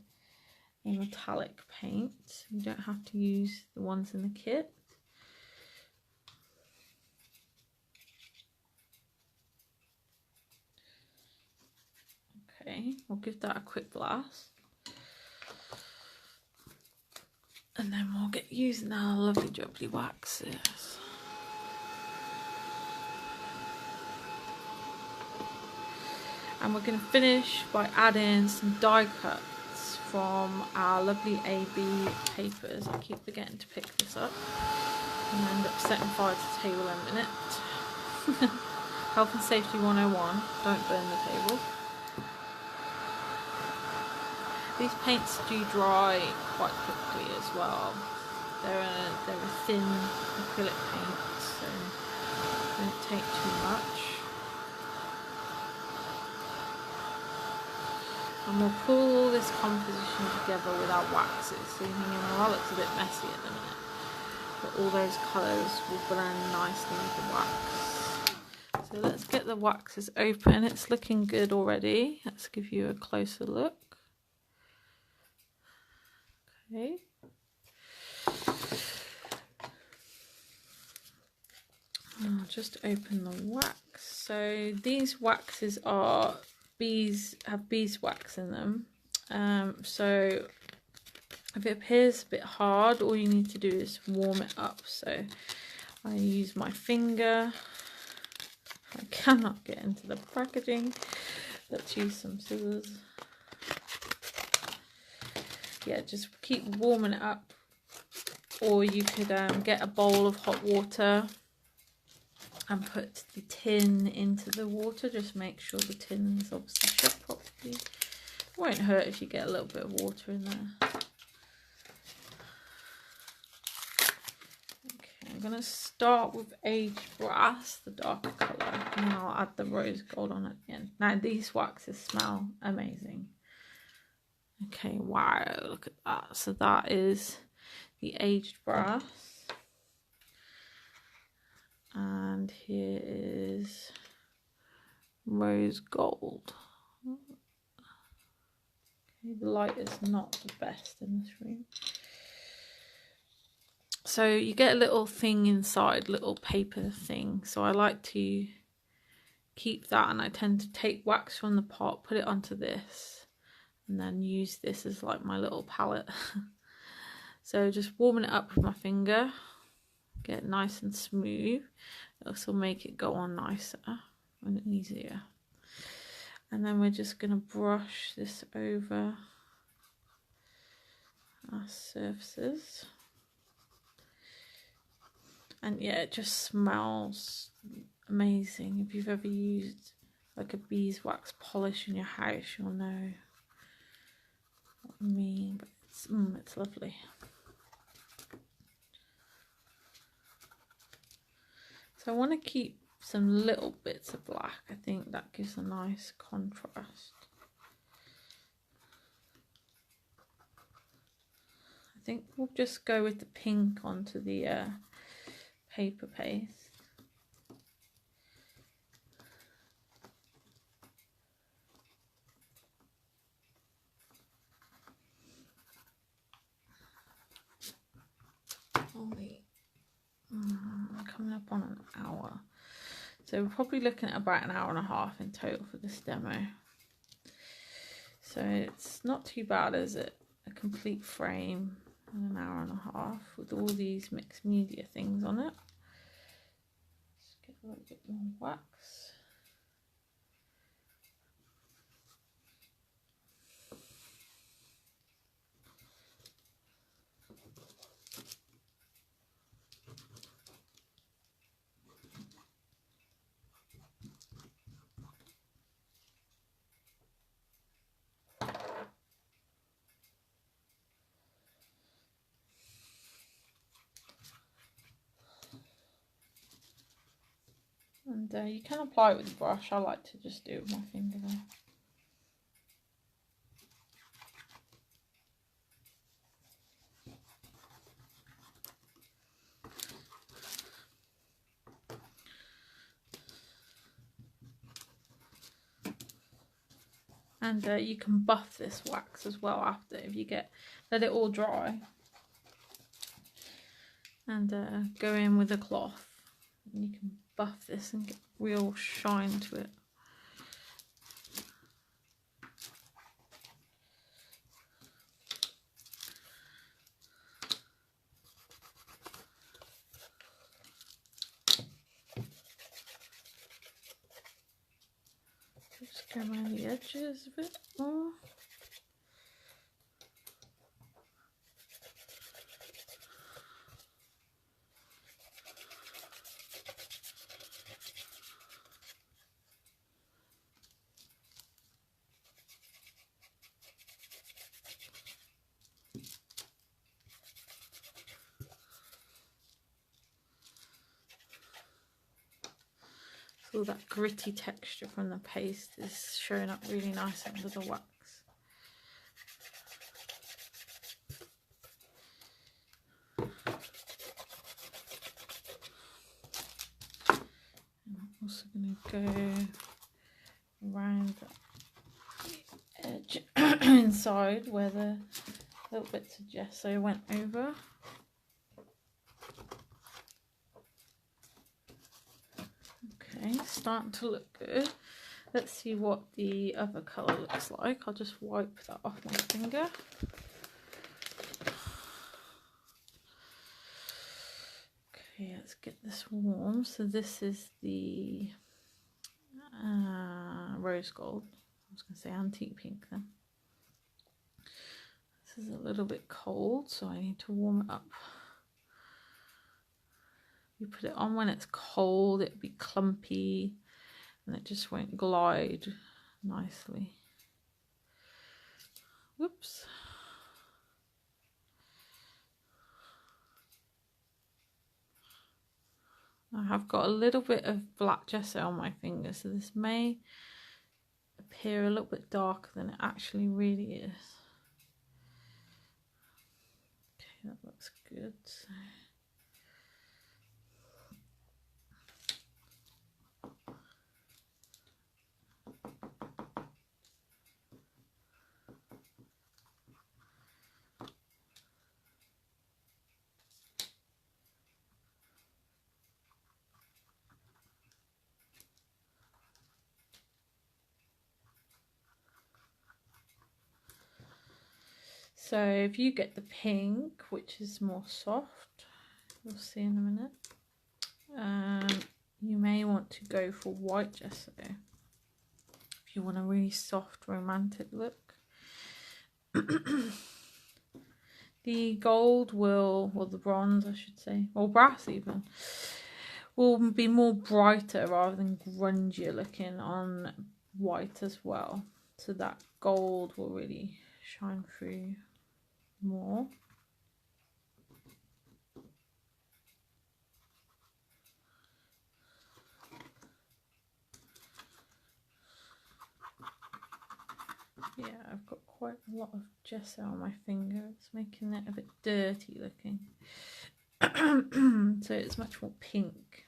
a metallic paint. You don't have to use the ones in the kit. Okay, we'll give that a quick blast. And then we'll get using our lovely jubbly waxes. And we're going to finish by adding some die cuts from our lovely AB papers. I keep forgetting to pick this up and end up setting fire to the table in a minute. Health and Safety 101, don't burn the table. These paints do dry quite quickly as well. They're a thin acrylic paint, so don't take too much. And we'll pull all this composition together with our waxes. So you're thinking, well, that looks a bit messy at the minute. But all those colours will blend nicely with the wax. So let's get the waxes open. It's looking good already. Let's give you a closer look. Okay. I'll just open the wax. So these waxes are have beeswax in them. So if it appears a bit hard, all you need to do is warm it up. So I use my finger. I cannot get into the packaging. Let's use some scissors. Yeah, just keep warming it up, or you could get a bowl of hot water and put the tin into the water. Just make sure the tin is obviously shut properly. It won't hurt if you get a little bit of water in there. Okay, I'm going to start with aged brass, the darker colour, and then I'll add the rose gold on at the end. Now these waxes smell amazing. Okay, wow, look at that. So that is the aged brass. And here is rose gold. Okay, the light is not the best in this room. So you get a little thing inside, little paper thing. So I like to keep that, and I tend to take wax from the pot, put it onto this, and then use this as like my little palette. So just warming it up with my finger, get it nice and smooth. This will make it go on nicer and easier. And then we're just going to brush this over our surfaces. And yeah, it just smells amazing. If you've ever used like a beeswax polish in your house, you'll know what I mean. But it's lovely. So I want to keep some little bits of black. I think that gives a nice contrast. I think we'll just go with the pink onto the paper paste. Coming up on an hour, so we're probably looking at about an hour and a half in total for this demo. So it's not too bad, is it? A complete frame in an hour and a half with all these mixed media things on it. Let's get a little bit more wax. And you can apply it with a brush. I like to just do it with my finger though. And you can buff this wax as well after, if you let it all dry. And go in with a cloth. And you can buff this and get real shine to it. Just go around the edges a bit more. So that gritty texture from the paste is showing up really nice under the wax. And I'm also going to go around the edge inside where the little bits of gesso went over. Okay, starting to look good. Let's see what the other colour looks like. I'll just wipe that off my finger. Okay, let's get this warm. So this is the rose gold. I was going to say antique pink then. This is a little bit cold, so I need to warm it up. You put it on when it's cold, it'll be clumpy and it just won't glide nicely. Whoops. I have got a little bit of black gesso on my finger, so this may appear a little bit darker than it actually really is. Okay, that looks good. So if you get the pink, which is more soft, you'll see in a minute, you may want to go for white gesso if you want a really soft romantic look. The gold will, or the bronze I should say, or brass even, will be more brighter rather than grungier looking on white as well. So that gold will really shine through more. Yeah, I've got quite a lot of gesso on my finger. It's making it a bit dirty looking. So it's much more pink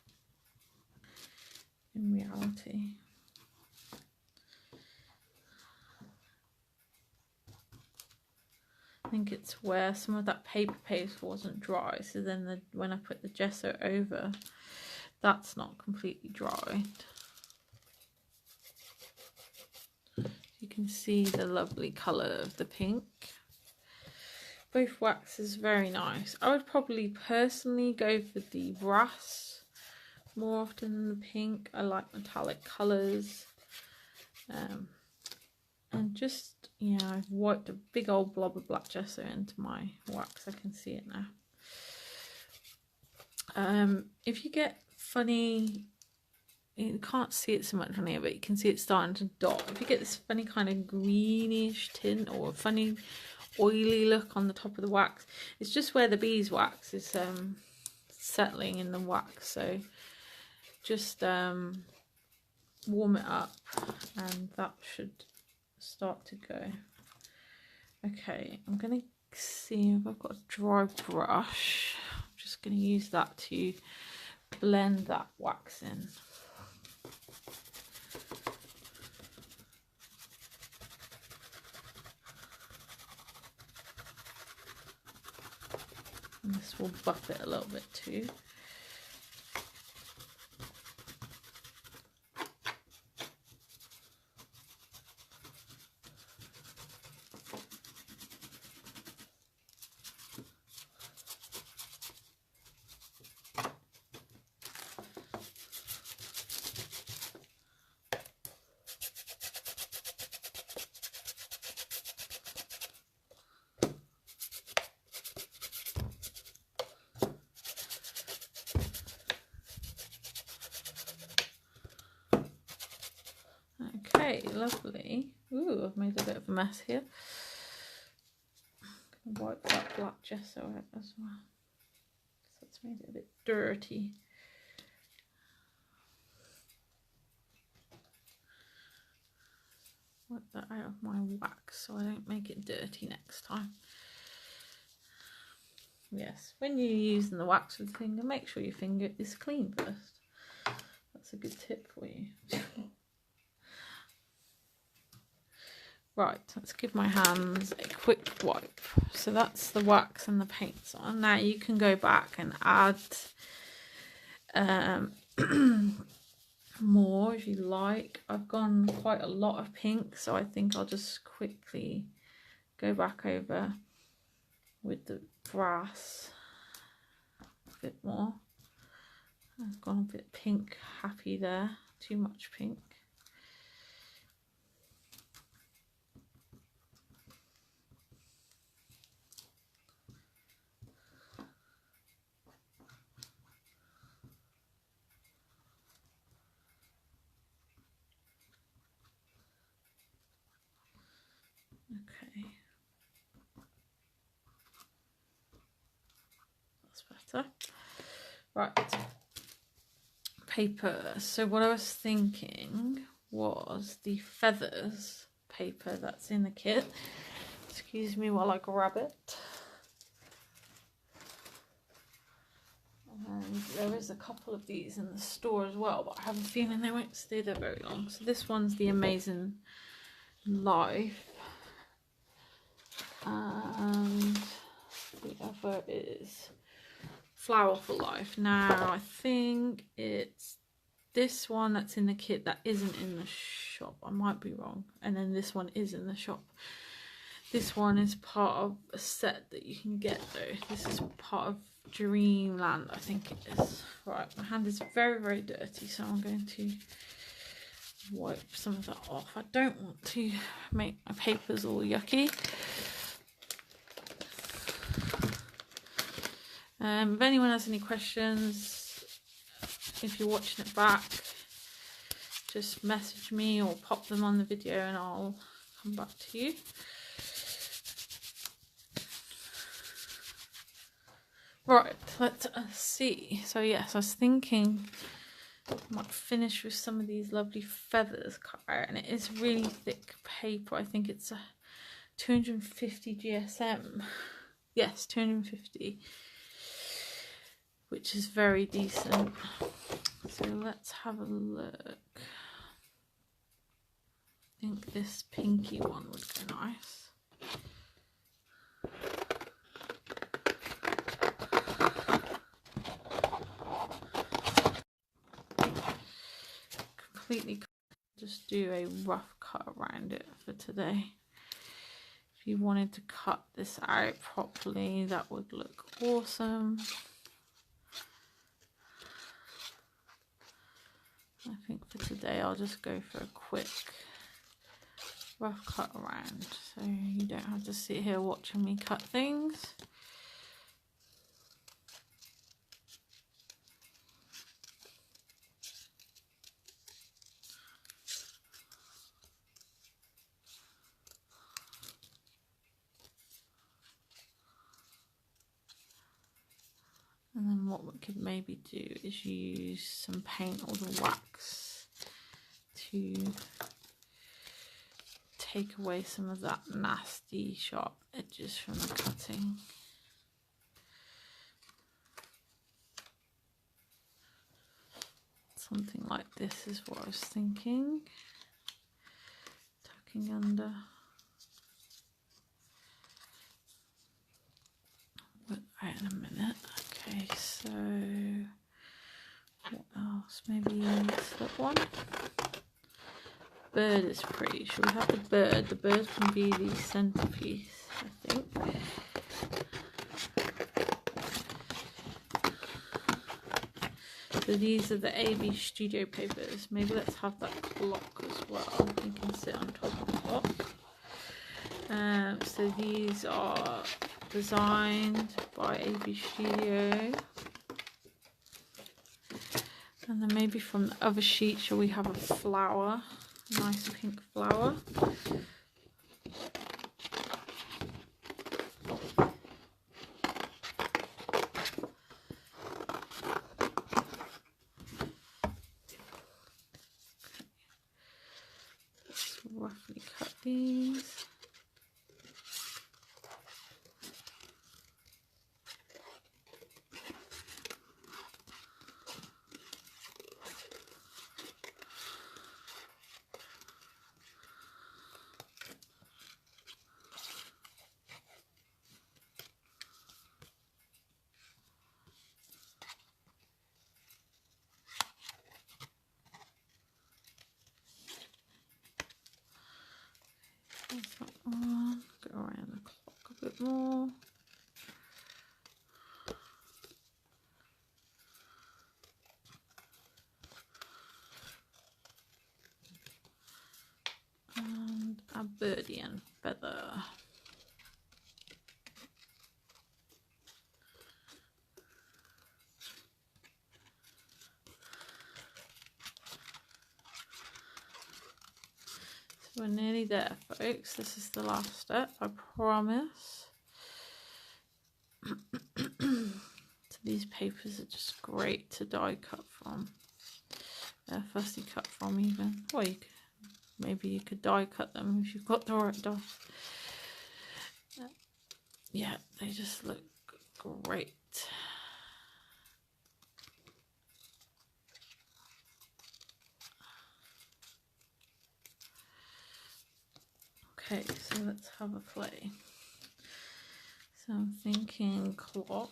in reality. I think it's where some of that paper paste wasn't dry, so then when I put the gesso over, that's not completely dried. You can see the lovely colour of the pink. Both waxes very nice. I would probably personally go for the brass more often than the pink. I like metallic colours. And just, yeah, I've wiped a big old blob of black gesso into my wax. I can see it now. If you get funny, you can't see it so much on here, but you can see it starting to dot. If you get this funny kind of greenish tint or a funny oily look on the top of the wax, it's just where the beeswax is settling in the wax. So just warm it up and that should start to go. Okay, I'm gonna see if I've got a dry brush. I'm just gonna use that to blend that wax in. And this will buff it a little bit too. Okay, lovely. Ooh, I've made a bit of a mess here. I'm gonna wipe that black gesso out as well. So it's made it a bit dirty. Wipe that out of my wax so I don't make it dirty next time. Yes, when you're using the wax with the finger, make sure your finger is clean first. That's a good tip for you. Right, let's give my hands a quick wipe. So that's the wax and the paints on. Now you can go back and add more if you like. I've gone quite a lot of pink, so I think I'll just quickly go back over with the brass a bit more. I've gone a bit pink happy there, too much pink. Okay, that's better. Right, paper. So what I was thinking was the feathers paper that's in the kit. Excuse me while I grab it. And there is a couple of these in the store as well, but I have a feeling they won't stay there very long. So this one's the Amazing Life. And the other is Flower for Life. Now I think it's this one that's in the kit that isn't in the shop. I might be wrong. And then this one is in the shop. This one is part of a set that you can get though. This is part of Dreamland, I think it is. Right, my hand is very, very dirty, so I'm going to wipe some of that off. I don't want to make my papers all yucky. If anyone has any questions, if you're watching it back, just message me or pop them on the video and I'll come back to you. Right, let's see. So yes, I was thinking I might finish with some of these lovely feathers cut out, and it is really thick paper. I think it's a 250 GSM. Yes, 250. Which is very decent. So let's have a look. I think this pinky one would go nice. Completely just do a rough cut around it for today. If you wanted to cut this out properly, that would look awesome. I think for today I'll just go for a quick rough cut around, so you don't have to sit here watching me cut things. And then what we could maybe do is use some paint or the wax to take away some of that nasty sharp edges from the cutting. Something like this is what I was thinking. Tucking under. Put that in a minute. Okay, so what else? Maybe slip one. Bird is pretty. Should we have the bird? The bird can be the centerpiece, I think. So these are the AB Studio papers. Maybe let's have that clock as well. You can sit on top of the clock. So these are designed by AB Studio. And then maybe from the other sheet, shall we have a flower? Nice pink flower. Let's roughly cut these. That's that one. Go around the clock a bit more. And a birdie and feather. So we're nearly there, folks. This is the last step, I promise. So these papers are just great to die cut from. Fussy cut from even. Or maybe you could die cut them if you've got the right die. Yeah, they just look great. Okay, so let's have a play. So I'm thinking clock,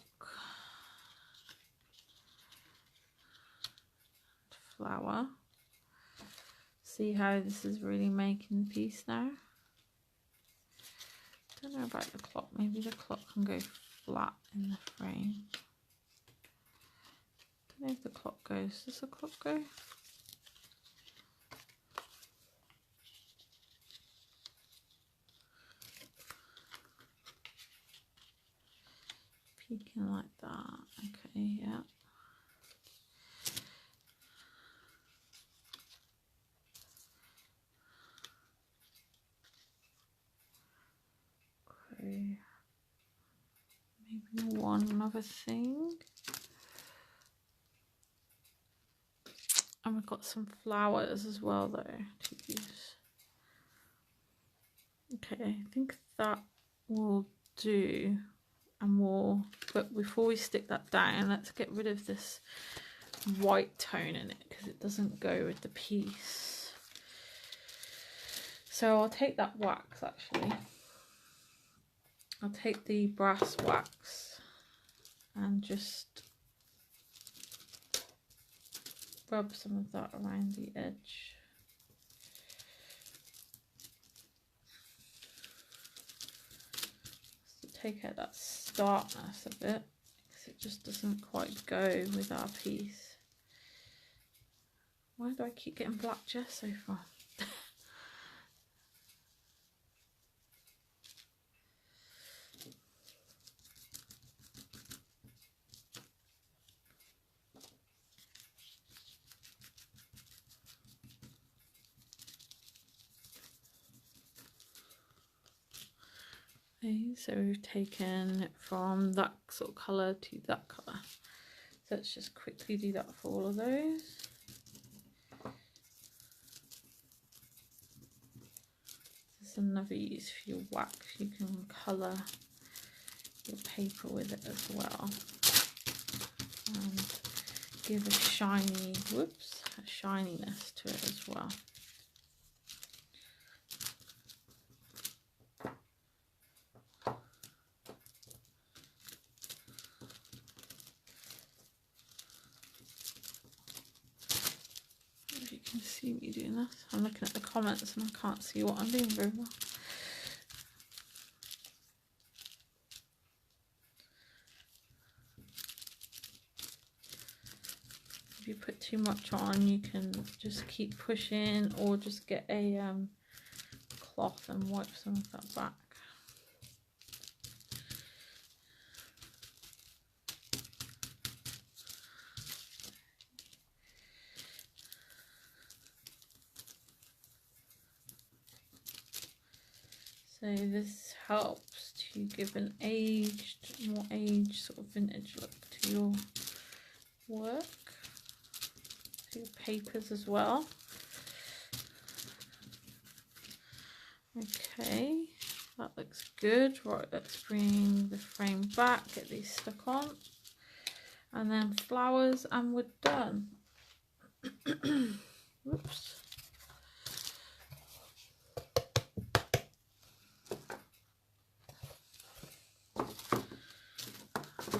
flower. See how this is really making the piece now? Don't know about the clock. Maybe the clock can go flat in the frame. Don't know if the clock goes. Does the clock go? Peeking like that. Okay, yeah. Okay. Maybe one other thing. And we've got some flowers as well though to use. Okay, I think that will do. And more, but before we stick that down, let's get rid of this white tone in it because it doesn't go with the piece. So I'll take that wax actually. I'll take the brass wax and just rub some of that around the edge. Take out that starkness a bit because it just doesn't quite go with our piece. Why do I keep getting black gesso from? Okay, so we've taken it from that sort of colour to that colour. So let's just quickly do that for all of those. This is another use for your wax. You can colour your paper with it as well. And give a shiny, whoops, a shininess to it as well. If you can see me doing this, I'm looking at the comments and I can't see what I'm doing very well. If you put too much on, you can just keep pushing or just get a cloth and wipe some of that back. So this helps to give an more aged sort of vintage look to your work, to your papers as well. Okay, that looks good. Right, let's bring the frame back, get these stuck on, and then flowers, and we're done. Whoops.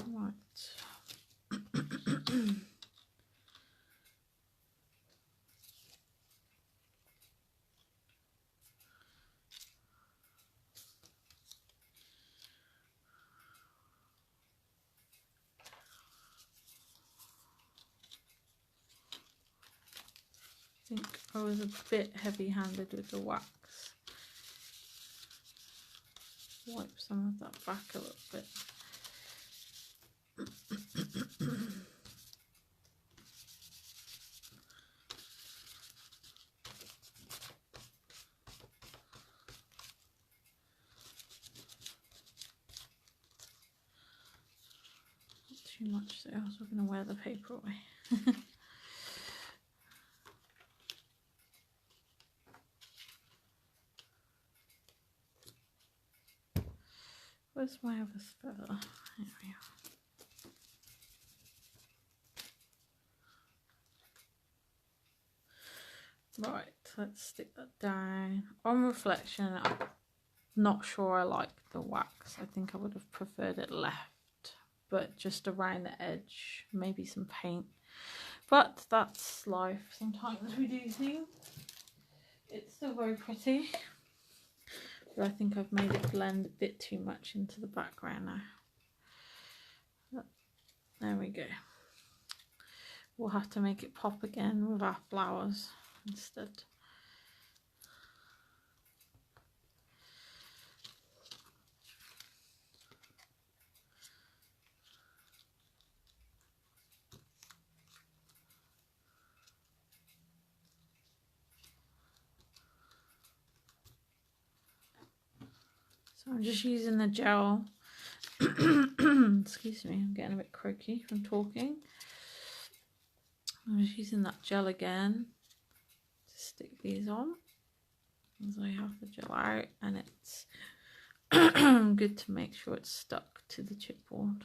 Right. I think I was a bit heavy-handed with the wax. Wipe some of that back a little bit. Not too much there, else we're going to wear the paper away. Where's my other feather? There we are. Right, let's stick that down. On reflection, I'm not sure I like the wax. I think I would have preferred it left, but just around the edge, maybe some paint. But that's life. Sometimes we do things. It's still very pretty. But I think I've made it blend a bit too much into the background now. There we go. We'll have to make it pop again with our flowers instead. So I'm just using the gel. Excuse me, I'm getting a bit croaky from talking. I'm just using that gel again to stick these on, as I have the gel out, and it's good to make sure it's stuck to the chipboard.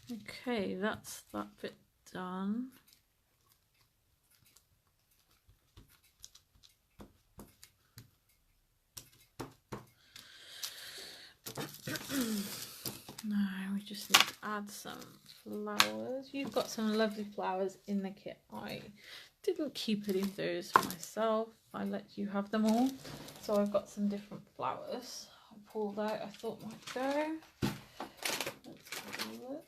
Okay, that's that bit done. Now we just need to add some flowers. You've got some lovely flowers in the kit. I didn't keep any of those for myself. I let you have them all. So I've got some different flowers I pulled out I thought might go. Let's have a look.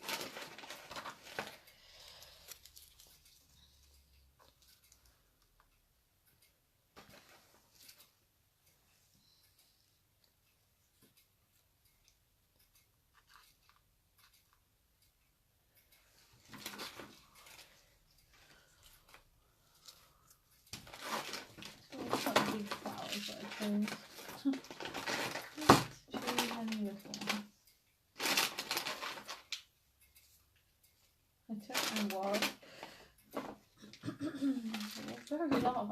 I don't know why. They're very large.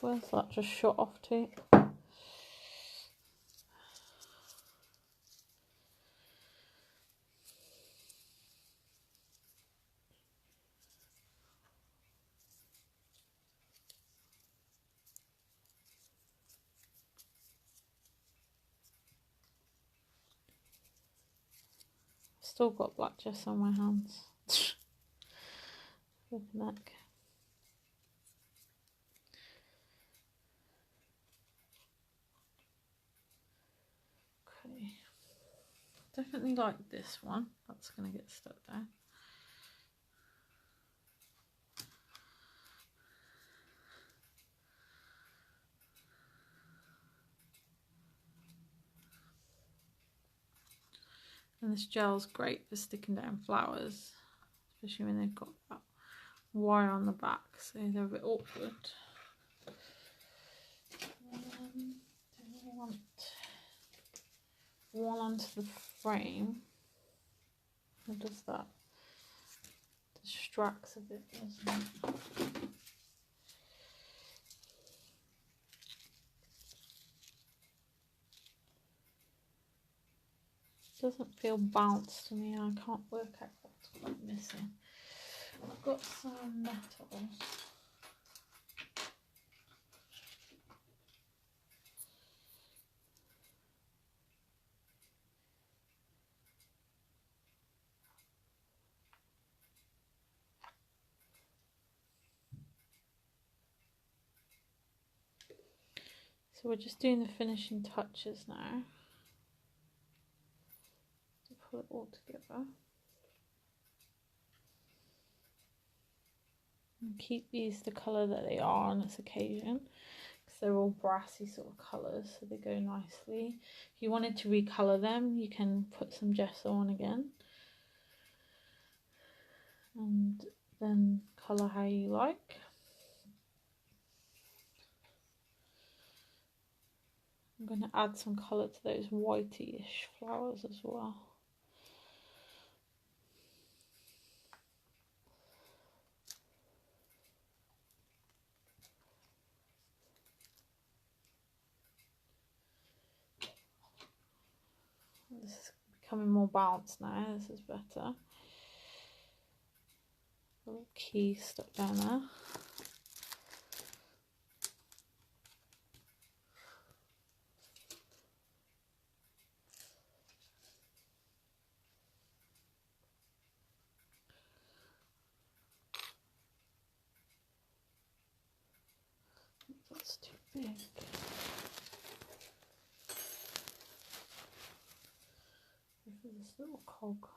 Where's that just shot off to? Still got black gesso on my hands. Look at that. Okay. Definitely like this one. That's going to get stuck down. And this gel's great for sticking down flowers, especially when they've got that wire on the back, so they're a bit awkward. Do I want one onto the frame? Or does that distracts a bit, doesn't it? Doesn't feel bounced to me. I can't work out what's quite missing. I've got some metal. So we're just doing the finishing touches now to pull it all together. And keep these the colour that they are on this occasion, because they're all brassy sort of colours, so they go nicely. If you wanted to recolour them, you can put some gesso on again and then colour how you like. I'm going to add some colour to those whitey-ish flowers as well. This is becoming more balanced now. This is better. A little key stuck down there. That's too big. This little cog.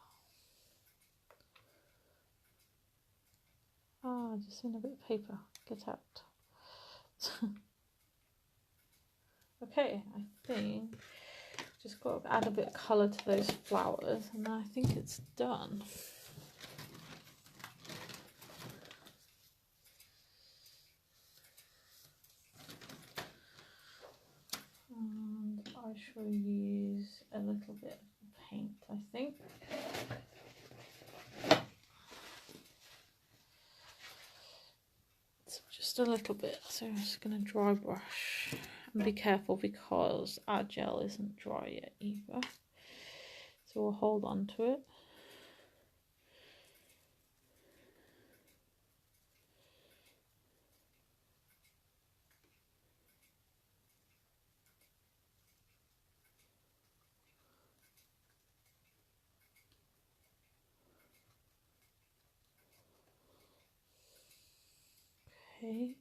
Ah, just in a bit of paper. Get out. Okay, I think just got to add a bit of colour to those flowers, and I think it's done. And I shall use a little bit of paint, I think. So just a little bit, so I'm just going to dry brush. And be careful because our gel isn't dry yet either. So we'll hold on to it. Okay,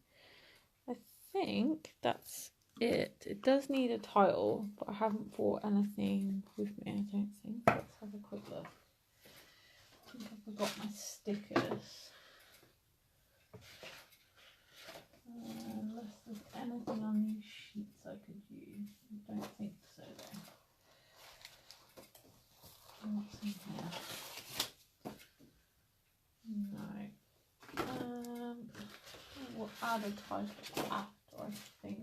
I think that's it. It does need a title, but I haven't brought anything with me, I don't think. Let's have a quick look. I think I forgot my stickers. Unless there's anything on these sheets I could use. I don't think so though. What's in here? No. We'll add a title after, I think.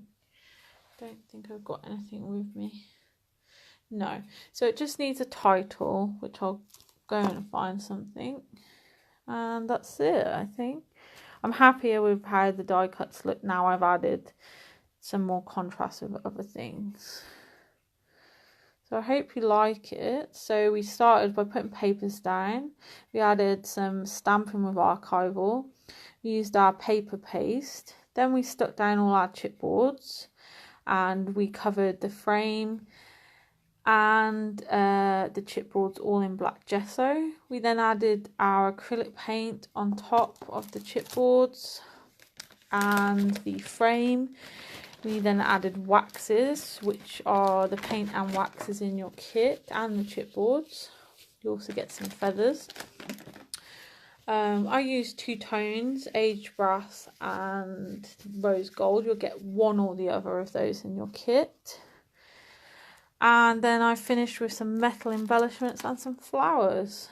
Don't think I've got anything with me. No. So it just needs a title, which I'll go and find something. And that's it, I think. I'm happier with how the die cuts look now. I've added some more contrast with other things. So I hope you like it. So we started by putting papers down. We added some stamping with archival. We used our paper paste. Then we stuck down all our chipboards and we covered the frame and the chipboards all in black gesso. We then added our acrylic paint on top of the chipboards and the frame. We then added waxes, which are the paint and waxes in your kit and the chipboards. You also get some feathers. I used 2 tones, aged brass and rose gold. You'll get one or the other of those in your kit. And then I finished with some metal embellishments and some flowers.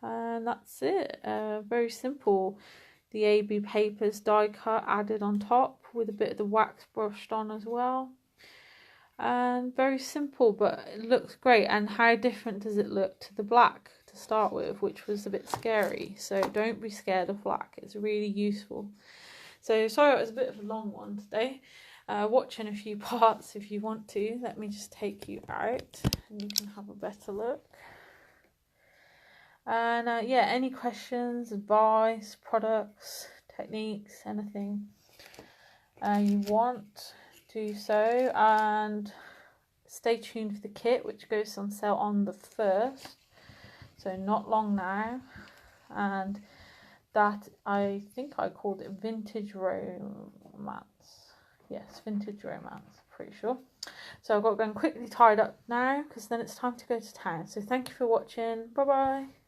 And that's it. Very simple. The AB papers die cut added on top with a bit of the wax brushed on as well. And very simple, but it looks great. And how different does it look to the black to start with, which was a bit scary. So don't be scared of black. It's really useful. So sorry it was a bit of a long one today. Watch in a few parts if you want to. Let me just take you out and you can have a better look. And yeah, any questions, advice, products, techniques, anything you want, do so. And stay tuned for the kit, which goes on sale on the 1st, so not long now. And that, I think I called it Vintage Romance. Yes, Vintage Romance, pretty sure. So I've got to go and quickly tie it up now because then it's time to go to town. So thank you for watching. Bye bye.